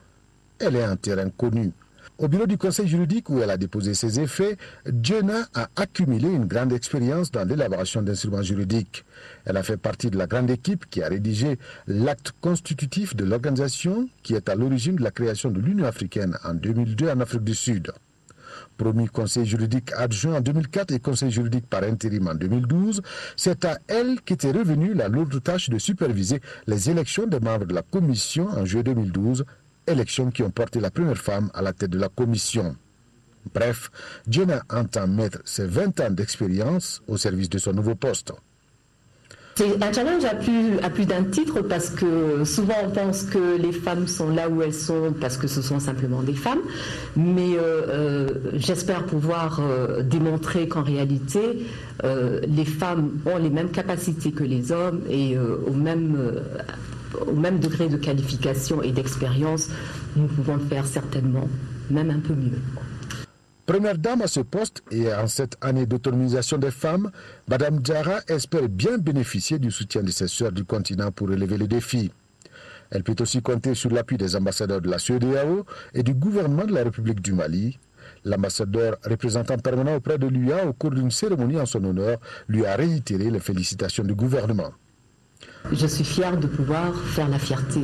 Elle est un terrain connu. Au bureau du conseil juridique où elle a déposé ses effets, Djena a accumulé une grande expérience dans l'élaboration d'instruments juridiques. Elle a fait partie de la grande équipe qui a rédigé l'acte constitutif de l'organisation qui est à l'origine de la création de l'Union africaine en 2002 en Afrique du Sud. Promu conseil juridique adjoint en 2004 et conseil juridique par intérim en 2012, c'est à elle qu'était revenue la lourde tâche de superviser les élections des membres de la commission en juillet 2012, élections qui ont porté la première femme à la tête de la commission. Bref, Djena entend mettre ses 20 ans d'expérience au service de son nouveau poste. C'est un challenge à plus d'un titre parce que souvent on pense que les femmes sont là où elles sont parce que ce sont simplement des femmes, mais j'espère pouvoir démontrer qu'en réalité les femmes ont les mêmes capacités que les hommes et au même degré de qualification et d'expérience, nous pouvons le faire certainement, même un peu mieux. Première dame à ce poste et en cette année d'autonomisation des femmes, Mme Diarra espère bien bénéficier du soutien de ses sœurs du continent pour relever les défis. Elle peut aussi compter sur l'appui des ambassadeurs de la CEDEAO et du gouvernement de la République du Mali. L'ambassadeur représentant permanent auprès de l'UA au cours d'une cérémonie en son honneur lui a réitéré les félicitations du gouvernement. Je suis fière de pouvoir faire la fierté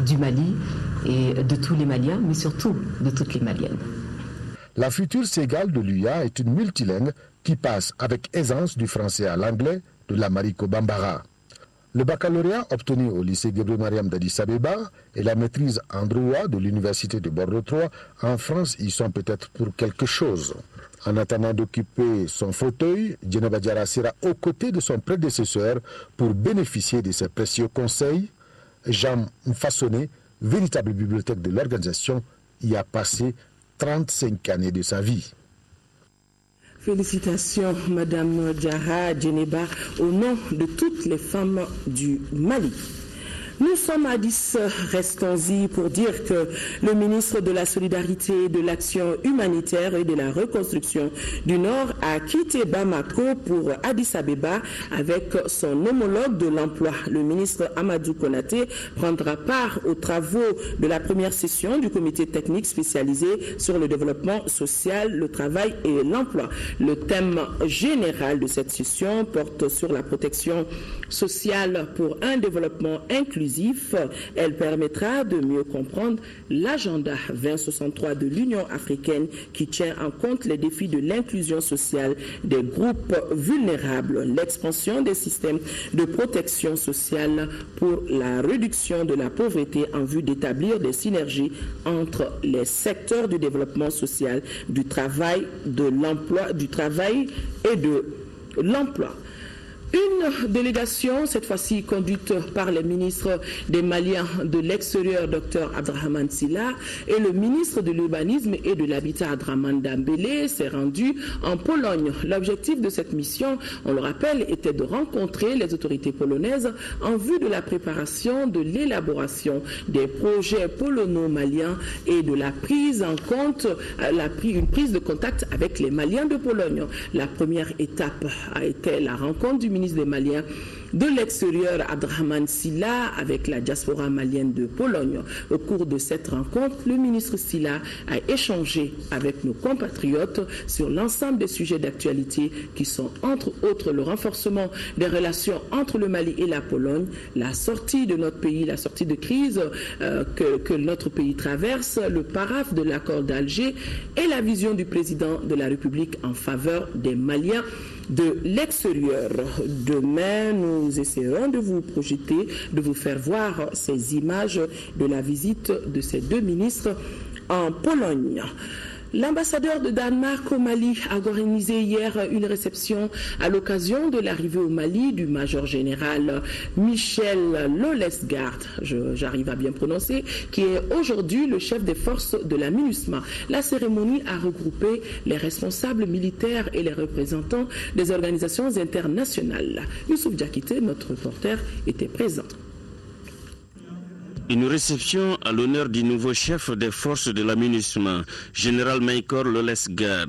du Mali et de tous les Maliens, mais surtout de toutes les Maliennes. La future Ségale de l'UA est une multilingue qui passe avec aisance du français à l'anglais, de l'amharique au bambara. Le baccalauréat obtenu au lycée Gebré Mariam d'Addis Abeba et la maîtrise en droit de l'université de Bordeaux III en France y sont peut-être pour quelque chose. En attendant d'occuper son fauteuil, Djeneba Diarra sera aux côtés de son prédécesseur pour bénéficier de ses précieux conseils. Jean Mfassonné, véritable bibliothèque de l'organisation, y a passé 35 années de sa vie. Félicitations, Madame Diarra Djeneba, au nom de toutes les femmes du Mali. Nous sommes à 10, restons-y pour dire que le ministre de la Solidarité, de l'Action humanitaire et de la Reconstruction du Nord a quitté Bamako pour Addis Abeba avec son homologue de l'emploi. Le ministre Amadou Konaté prendra part aux travaux de la première session du comité technique spécialisé sur le développement social, le travail et l'emploi. Le thème général de cette session porte sur la protection sociale pour un développement inclusif. Elle permettra de mieux comprendre l'agenda 2063 de l'Union africaine qui tient en compte les défis de l'inclusion sociale des groupes vulnérables, l'expansion des systèmes de protection sociale pour la réduction de la pauvreté en vue d'établir des synergies entre les secteurs du développement social, du travail, de l'emploi, du travail et de l'emploi. Une délégation, cette fois-ci conduite par les ministres des Maliens de l'extérieur, Dr Abdrahmane Silla, et le ministre de l'Urbanisme et de l'Habitat, Abdrahmane Dambélé, s'est rendu en Pologne. L'objectif de cette mission, on le rappelle, était de rencontrer les autorités polonaises en vue de la préparation de l'élaboration des projets polono-maliens et de la prise en compte, une prise de contact avec les Maliens de Pologne. La première étape a été la rencontre du ministre des Maliens de l'extérieur, Abdrahmane Silla, avec la diaspora malienne de Pologne. Au cours de cette rencontre, le ministre Silla a échangé avec nos compatriotes sur l'ensemble des sujets d'actualité qui sont entre autres le renforcement des relations entre le Mali et la Pologne, la sortie de notre pays, la sortie de crise que notre pays traverse, le paraphe de l'accord d'Alger et la vision du président de la République en faveur des Maliens de l'extérieur. Demain, nous essaierons de vous projeter, de vous faire voir ces images de la visite de ces deux ministres en Pologne. L'ambassadeur de Danemark au Mali a organisé hier une réception à l'occasion de l'arrivée au Mali du major général Michel Lolesgaard, j'arrive à bien prononcer, qui est aujourd'hui le chef des forces de la MINUSMA. La cérémonie a regroupé les responsables militaires et les représentants des organisations internationales. Youssouf Diakité, notre reporter, était présent. Une réception à l'honneur du nouveau chef des forces de la MINUSMA, général Major Lolesgaard.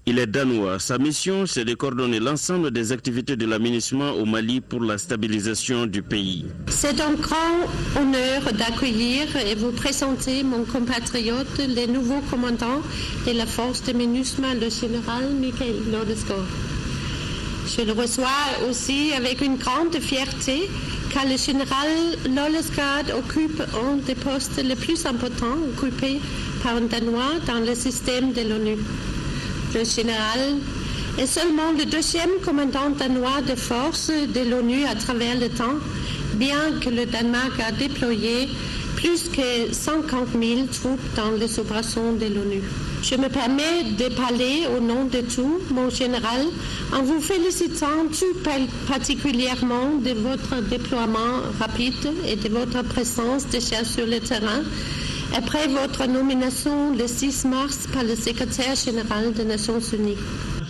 Il est danois. Sa mission, c'est de coordonner l'ensemble des activités de la MINUSMA au Mali pour la stabilisation du pays. C'est un grand honneur d'accueillir et vous présenter mon compatriote, le nouveau commandant de la force de MINUSMA, le général Michel Lolesgaard. Je le reçois aussi avec une grande fierté car le général Lolesgaard occupe un des postes les plus importants occupés par un Danois dans le système de l'ONU. Le général est seulement le deuxième commandant danois de force de l'ONU à travers le temps, bien que le Danemark a déployé plus que 50 000 troupes dans les opérations de l'ONU. Je me permets de parler au nom de tout, mon général, en vous félicitant tout particulièrement de votre déploiement rapide et de votre présence déjà sur le terrain après votre nomination le 6 mars par le secrétaire général des Nations Unies.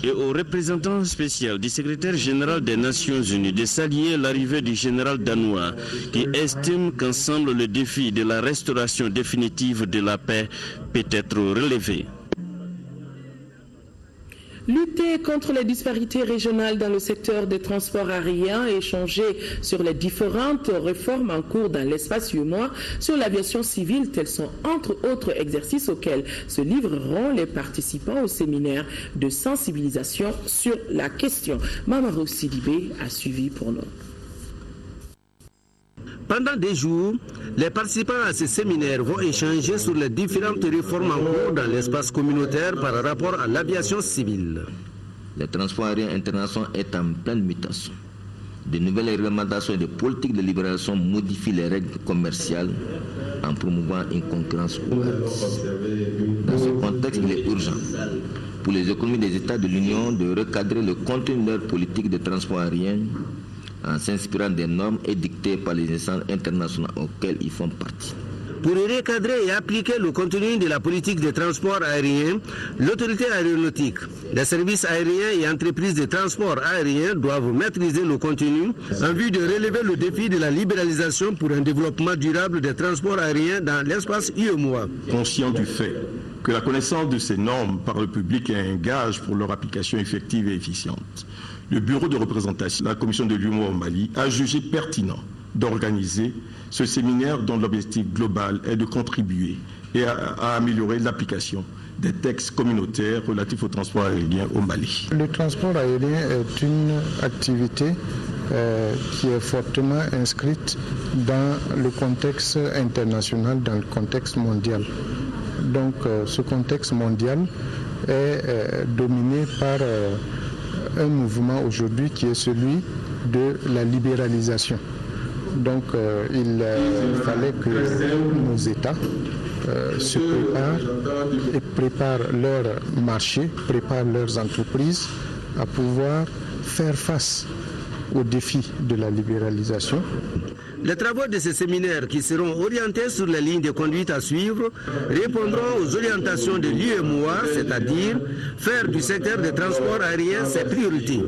Et au représentant spécial du secrétaire général des Nations Unies de saluer l'arrivée du général danois qui estime qu'ensemble le défi de la restauration définitive de la paix peut être relevé. Lutter contre les disparités régionales dans le secteur des transports aériens et échanger sur les différentes réformes en cours dans l'espace UEMOA sur l'aviation civile, tels sont entre autres exercices auxquels se livreront les participants au séminaire de sensibilisation sur la question. Mamadou Sidibé a suivi pour nous. Pendant des jours, les participants à ce séminaire vont échanger sur les différentes réformes en cours dans l'espace communautaire par rapport à l'aviation civile. Le transport aérien international est en pleine mutation. De nouvelles réglementations et de politiques de libération modifient les règles commerciales en promouvant une concurrence ouverte. Dans ce contexte, il est urgent pour les économies des États de l'Union de recadrer le contenu de leur politique de transport aérien en s'inspirant des normes édictées par les instances internationales auxquelles ils font partie. Pour recadrer et appliquer le contenu de la politique de transport aérien, l'autorité aéronautique, les services aériens et entreprises de transport aérien doivent maîtriser le contenu en vue de relever le défi de la libéralisation pour un développement durable des transports aériens dans l'espace UEMOA. Conscient du fait que la connaissance de ces normes par le public est un gage pour leur application effective et efficiente, le bureau de représentation de la commission de l'UEMOA au Mali a jugé pertinent d'organiser ce séminaire dont l'objectif global est de contribuer et à améliorer l'application des textes communautaires relatifs au transport aérien au Mali. Le transport aérien est une activité qui est fortement inscrite dans le contexte international, dans le contexte mondial. Donc ce contexte mondial est dominé par un mouvement aujourd'hui qui est celui de la libéralisation. Donc il fallait que nos États se préparent et préparent leur marché, préparent leurs entreprises à pouvoir faire face aux défis de la libéralisation. Les travaux de ce séminaire, qui seront orientés sur les lignes de conduite à suivre, répondront aux orientations de l'UEMOA, c'est-à-dire faire du secteur des transports aériens ses priorités.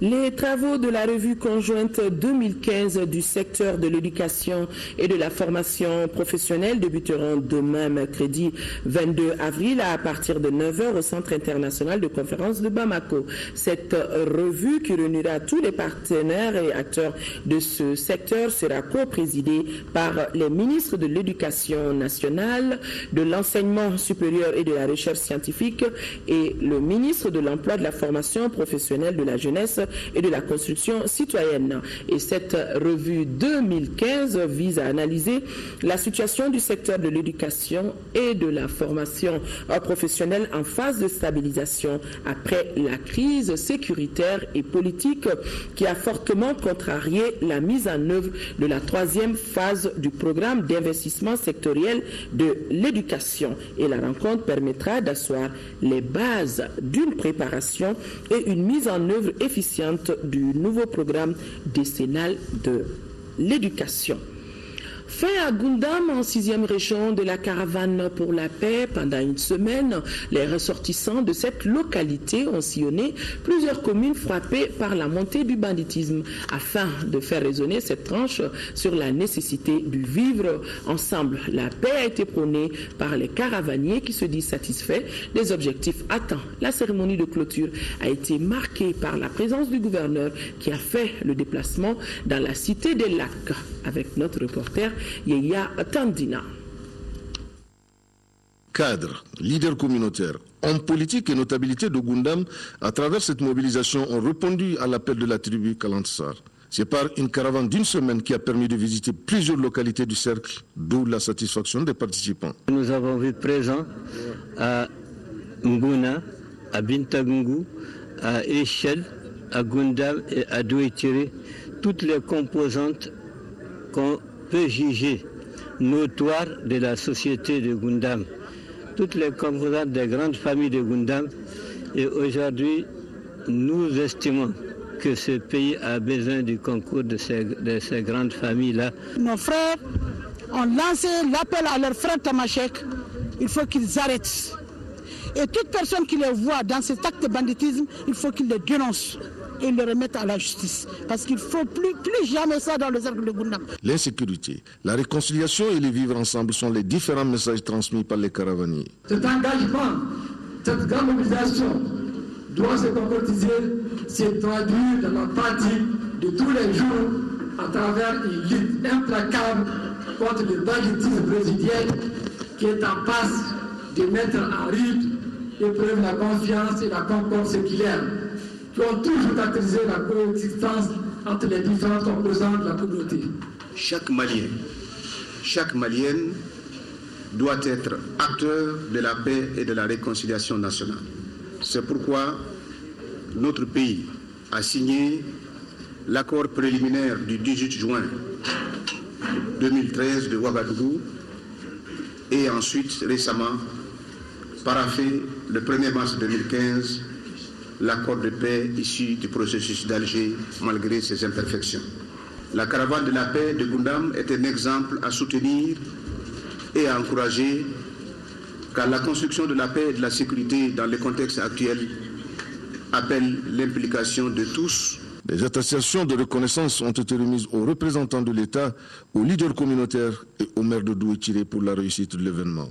Les travaux de la revue conjointe 2015 du secteur de l'éducation et de la formation professionnelle débuteront demain, mercredi 22 avril, à partir de 9h au Centre international de conférence de Bamako. Cette revue, qui réunira tous les partenaires et acteurs de ce secteur, sera co-présidée par les ministres de l'Éducation nationale, de l'enseignement supérieur et de la recherche scientifique et le ministre de l'Emploi, de la formation professionnelle, de la jeunesse et de la construction citoyenne. Et cette revue 2015 vise à analyser la situation du secteur de l'éducation et de la formation professionnelle en phase de stabilisation après la crise sécuritaire et politique qui a fortement contrarié la mise en œuvre de la troisième phase du programme d'investissement sectoriel de l'éducation. Et la rencontre permettra d'asseoir les bases d'une préparation et une mise en œuvre efficiente du nouveau programme décennal de l'éducation. Fin à Goundam, en 6e région de la caravane pour la paix. Pendant une semaine, les ressortissants de cette localité ont sillonné plusieurs communes frappées par la montée du banditisme afin de faire résonner cette tranche sur la nécessité du vivre ensemble. La paix a été prônée par les caravaniers qui se disent satisfaits des objectifs atteints. La cérémonie de clôture a été marquée par la présence du gouverneur qui a fait le déplacement dans la cité des Lacs avec notre reporter Yaya Tandina. Cadres, leaders communautaires, hommes politiques et notabilités de Goundam, à travers cette mobilisation, ont répondu à l'appel de la tribu Kalantsar. C'est par une caravane d'une semaine qui a permis de visiter plusieurs localités du cercle, d'où la satisfaction des participants. Nous avons vu présent à Nguna, à Bintagungu, à Echel, à Goundam et à Douétiré toutes les composantes qu'on peut juger notoires de la société de Goundam, toutes les composantes des grandes familles de Goundam. Et aujourd'hui, nous estimons que ce pays a besoin du concours de ces grandes familles-là. Nos frères ont lancé l'appel à leurs frères Tamashek. Il faut qu'ils arrêtent. Et toute personne qui les voit dans cet acte de banditisme, il faut qu'ils les dénoncent. et le remettre à la justice. Parce qu'il ne faut plus jamais ça dans le cercle de Goundam. L'insécurité, la réconciliation et le vivre ensemble sont les différents messages transmis par les caravaniers. Cet engagement, cette grande mobilisation doit se concrétiser, se traduire dans la pratique de tous les jours à travers une lutte implacable contre le banditisme brésilien qui est en passe de mettre en rite l'épreuve de la confiance et la concorde séculaire qui ont toujours caractérisé la coexistence entre les différentes composantes de la communauté. Chaque Malien, chaque Malienne doit être acteur de la paix et de la réconciliation nationale. C'est pourquoi notre pays a signé l'accord préliminaire du 18 juin 2013 de Ouagadougou et ensuite récemment paraphé le 1er mars 2015 l'accord de paix issu du processus d'Alger malgré ses imperfections. La caravane de la paix de Goundam est un exemple à soutenir et à encourager, car la construction de la paix et de la sécurité dans le contexte actuel appelle l'implication de tous. Les attestations de reconnaissance ont été remises aux représentants de l'État, aux leaders communautaires et aux maires de Doué-Tiré pour la réussite de l'événement.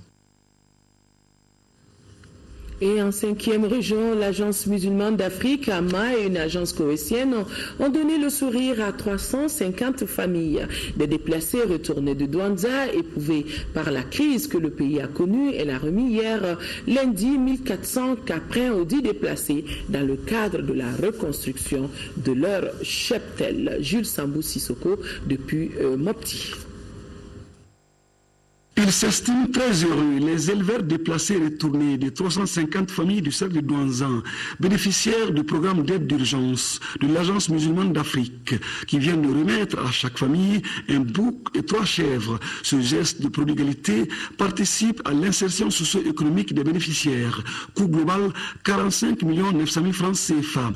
Et en 5e région, l'Agence musulmane d'Afrique, AMA, et une agence koweïtienne ont donné le sourire à 350 familles. Des déplacés retournés de Douanza, éprouvés par la crise que le pays a connue. Elle a remis hier, lundi, 1400 caprins aux 10 déplacés dans le cadre de la reconstruction de leur cheptel. Jules Sambou Sissoko depuis Mopti. Ils s'estiment très heureux, les éleveurs déplacés retournés des 350 familles du cercle de Douanzan, bénéficiaires du programme d'aide d'urgence de l'Agence musulmane d'Afrique, qui vient de remettre à chaque famille un bouc et 3 chèvres. Ce geste de prodigalité participe à l'insertion socio-économique des bénéficiaires. Coût global 45 900 000 francs CFA.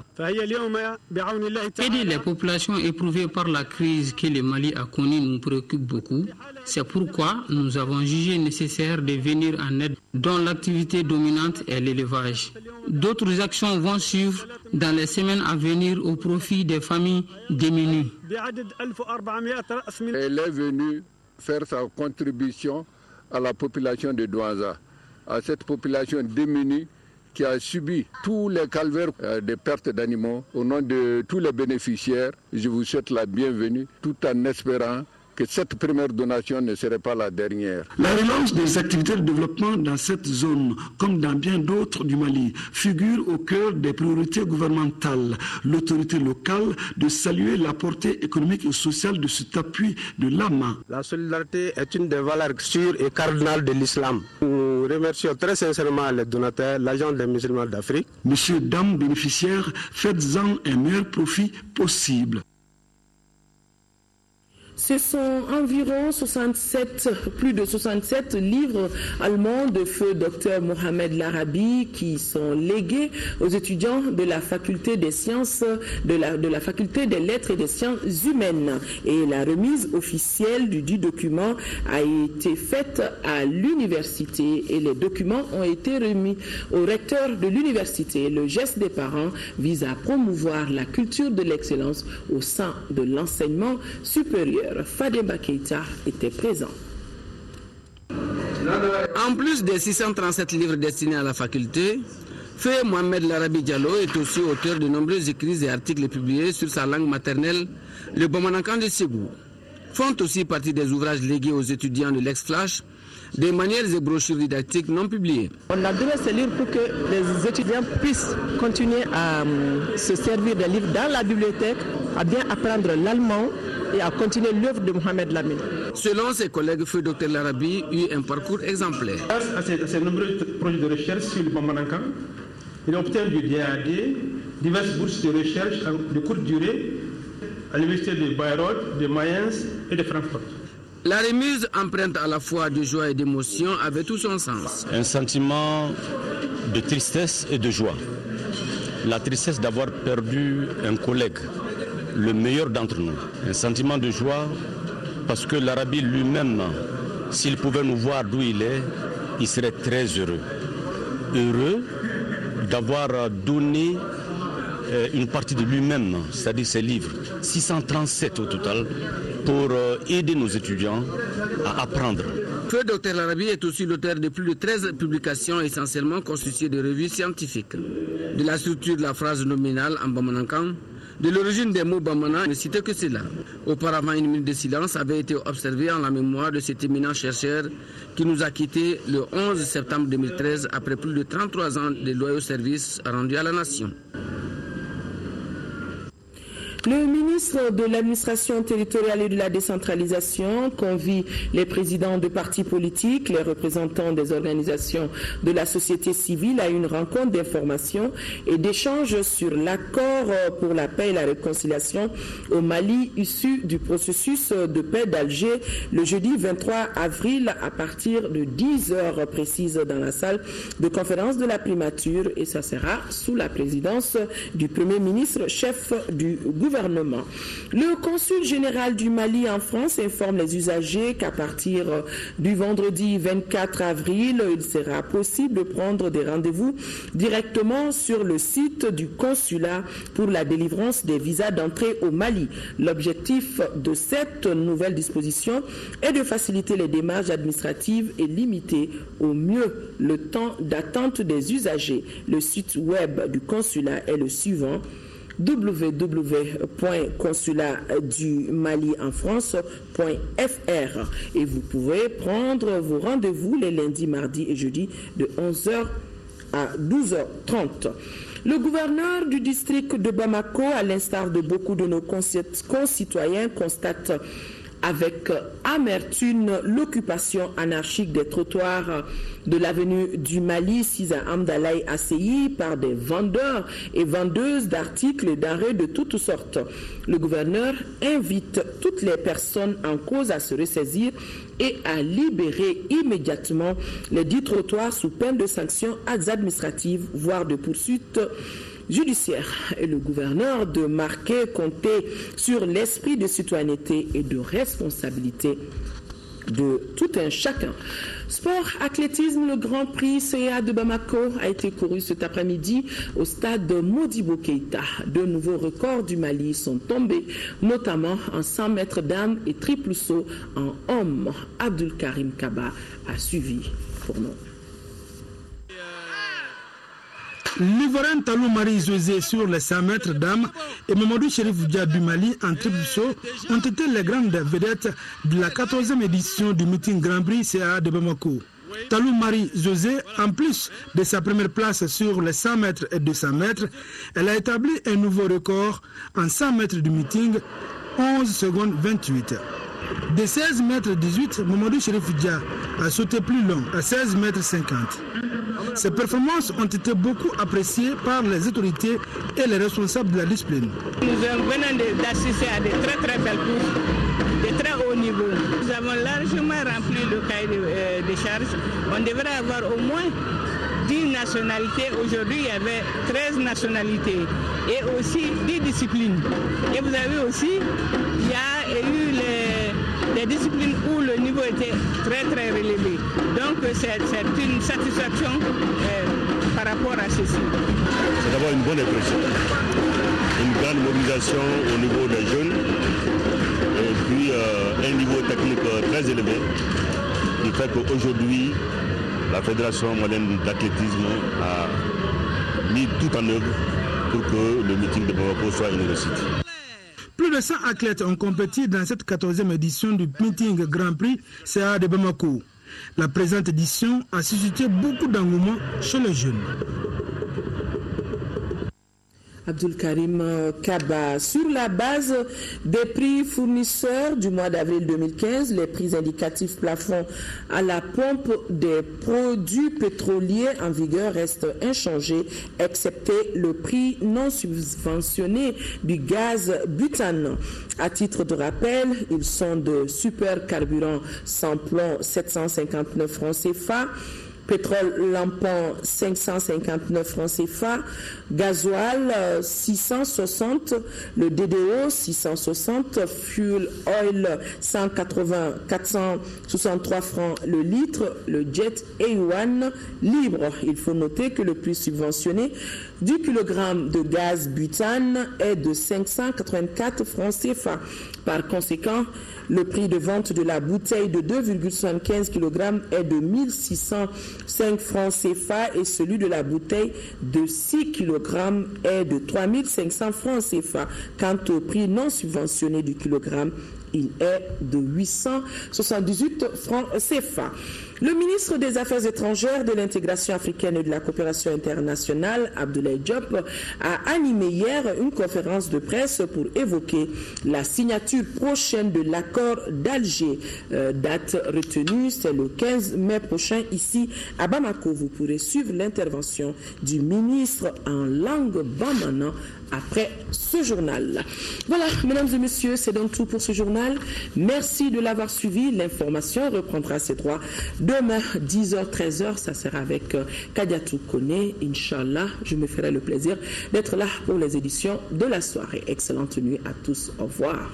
Aider les populations éprouvées par la crise que le Mali a connue nous préoccupe beaucoup. C'est pourquoi nous avons jugé nécessaire de venir en aide, dont l'activité dominante est l'élevage. D'autres actions vont suivre dans les semaines à venir au profit des familles démunies. Elle est venue faire sa contribution à la population de Douanza, à cette population démunie qui a subi tous les calvaires des pertes d'animaux. Au nom de tous les bénéficiaires, je vous souhaite la bienvenue, tout en espérant que cette première donation ne serait pas la dernière. La relance des activités de développement dans cette zone, comme dans bien d'autres du Mali, figure au cœur des priorités gouvernementales. L'autorité locale de saluer la portée économique et sociale de cet appui de l'AMA. La solidarité est une des valeurs sûres et cardinales de l'islam. Nous remercions très sincèrement les donateurs, l'Agence des musulmans d'Afrique. Messieurs, dames, bénéficiaires, faites-en un meilleur profit possible. Ce sont environ plus de 67 livres allemands de feu Dr Mohamed Larabi qui sont légués aux étudiants de la faculté des sciences, de la faculté des lettres et des sciences humaines. Et la remise officielle du dit document a été faite à l'université et les documents ont été remis au recteur de l'université. Le geste des parents vise à promouvoir la culture de l'excellence au sein de l'enseignement supérieur. Fademba Keita était présent. En plus des 637 livres destinés à la faculté, Feu Mohamed Larabi Diallo est aussi auteur de nombreux écrits et articles publiés sur sa langue maternelle, le Bamanankan de Ségou. Font aussi partie des ouvrages légués aux étudiants de l'ex-flash, des manuels et brochures didactiques non publiés. On a donné ces livres pour que les étudiants puissent continuer à se servir des livres dans la bibliothèque, à bien apprendre l'allemand et à continuer l'œuvre de Mohamed Lamine. Selon ses collègues, Feu Dr Larabi eut un parcours exemplaire. Grâce à ces nombreux projets de recherche sur le Bamanankan, il obtient du DAD, diverses bourses de recherche de courte durée à l'université de Bayreuth, de Mayence et de Francfort. La remise empreinte à la fois de joie et d'émotion avait tout son sens. Un sentiment de tristesse et de joie. La tristesse d'avoir perdu un collègue, le meilleur d'entre nous. Un sentiment de joie parce que l'Arabie lui-même, s'il pouvait nous voir d'où il est, il serait très heureux. Heureux d'avoir donné une partie de lui-même, c'est-à-dire ses livres, 637 au total, pour aider nos étudiants à apprendre. Feu Dr Larabi est aussi l'auteur de plus de 13 publications essentiellement constituées de revues scientifiques. De la structure de la phrase nominale en bamanankan, de l'origine des mots bamana, ne citait que cela. Auparavant, une minute de silence avait été observée en la mémoire de cet éminent chercheur qui nous a quittés le 11 septembre 2013 après plus de 33 ans de loyaux services rendus à la nation. Le ministre de l'Administration territoriale et de la décentralisation convie les présidents de partis politiques, les représentants des organisations de la société civile à une rencontre d'information et d'échange sur l'accord pour la paix et la réconciliation au Mali issu du processus de paix d'Alger le jeudi 23 avril à partir de 10 heures précises dans la salle de conférence de la primature et ça sera sous la présidence du Premier ministre, chef du gouvernement. Le consul général du Mali en France informe les usagers qu'à partir du vendredi 24 avril, il sera possible de prendre des rendez-vous directement sur le site du consulat pour la délivrance des visas d'entrée au Mali. L'objectif de cette nouvelle disposition est de faciliter les démarches administratives et limiter au mieux le temps d'attente des usagers. Le site web du consulat est le suivant: www.consulatsdumalienfrance.fr et vous pouvez prendre vos rendez-vous les lundis, mardis et jeudis de 11h à 12h30. Le gouverneur du district de Bamako, à l'instar de beaucoup de nos concitoyens, constate avec amertume l'occupation anarchique des trottoirs de l'avenue du Mali, Sisa Amdalaï Asseyi, par des vendeurs et vendeuses d'articles et d'arrêts de toutes sortes. Le gouverneur invite toutes les personnes en cause à se ressaisir et à libérer immédiatement les dits trottoirs sous peine de sanctions administratives, voire de poursuites judiciaire. Et le gouverneur de marquer compter sur l'esprit de citoyenneté et de responsabilité de tout un chacun. Sport, athlétisme, le Grand Prix CA de Bamako a été couru cet après-midi au stade de Modibo Keïta. De nouveaux records du Mali sont tombés, notamment en 100 mètres dames et triple saut en hommes. Abdul Karim Kaba a suivi pour nous. L'Ivoirien Talou Marie José sur les 100 mètres dames et Mamadou Chérif Dia du Mali en triple saut ont été les grandes vedettes de la 14e édition du meeting Grand Prix CA de Bamako. Talou Marie José, en plus de sa première place sur les 100 mètres et 200 mètres, elle a établi un nouveau record en 100 mètres du meeting, 11 secondes 28. De 16 mètres 18, Mamadou Chérif Dia a sauté plus long, à 16 mètres 50. Ces performances ont été beaucoup appréciées par les autorités et les responsables de la discipline. Nous venons d'assister à de très très belles courses, de très haut niveau. Nous avons largement rempli le cahier de charges. On devrait avoir au moins 10 nationalités. Aujourd'hui, il y avait 13 nationalités et aussi 10 disciplines. Et vous avez aussi, il y a eu des disciplines où le niveau était très très relevé. Donc c'est une satisfaction par rapport à ceci. C'est d'abord une bonne impression, une grande mobilisation au niveau des jeunes et puis un niveau technique très élevé qui fait qu'aujourd'hui la Fédération malienne d'athlétisme a mis tout en œuvre pour que le meeting de Bamako soit une réussite. Plus de 100 athlètes ont compéti dans cette 14e édition du meeting Grand Prix CA de Bamako. La présente édition a suscité beaucoup d'engouement chez les jeunes. Abdul Karim Kaba. Sur la base des prix fournisseurs du mois d'avril 2015, les prix indicatifs plafond à la pompe des produits pétroliers en vigueur restent inchangés, excepté le prix non subventionné du gaz butane. À titre de rappel, ils sont de supercarburant sans plomb 759 francs CFA, Pétrole lampant 559 francs CFA, gasoil 660, le DDO 660, fuel oil 463 francs le litre, le jet A1 libre. Il faut noter que le prix subventionné du kilogramme de gaz butane est de 584 francs CFA. Par conséquent, le prix de vente de la bouteille de 2,75 kg est de 1605 francs CFA et celui de la bouteille de 6 kg est de 3500 francs CFA. Quant au prix non subventionné du kilogramme, il est de 878 francs CFA. Le ministre des Affaires étrangères, de l'intégration africaine et de la coopération internationale, Abdoulaye Diop, a animé hier une conférence de presse pour évoquer la signature prochaine de l'accord d'Alger. Date retenue, c'est le 15 mai prochain ici à Bamako. Vous pourrez suivre l'intervention du ministre en langue bambana après ce journal. Voilà, mesdames et messieurs, c'est donc tout pour ce journal. Merci de l'avoir suivi. L'information reprendra ses droits demain, 10h, 13h. Ça sera avec Kadiatou Kone. Inch'Allah, je me ferai le plaisir d'être là pour les éditions de la soirée. Excellente nuit à tous. Au revoir.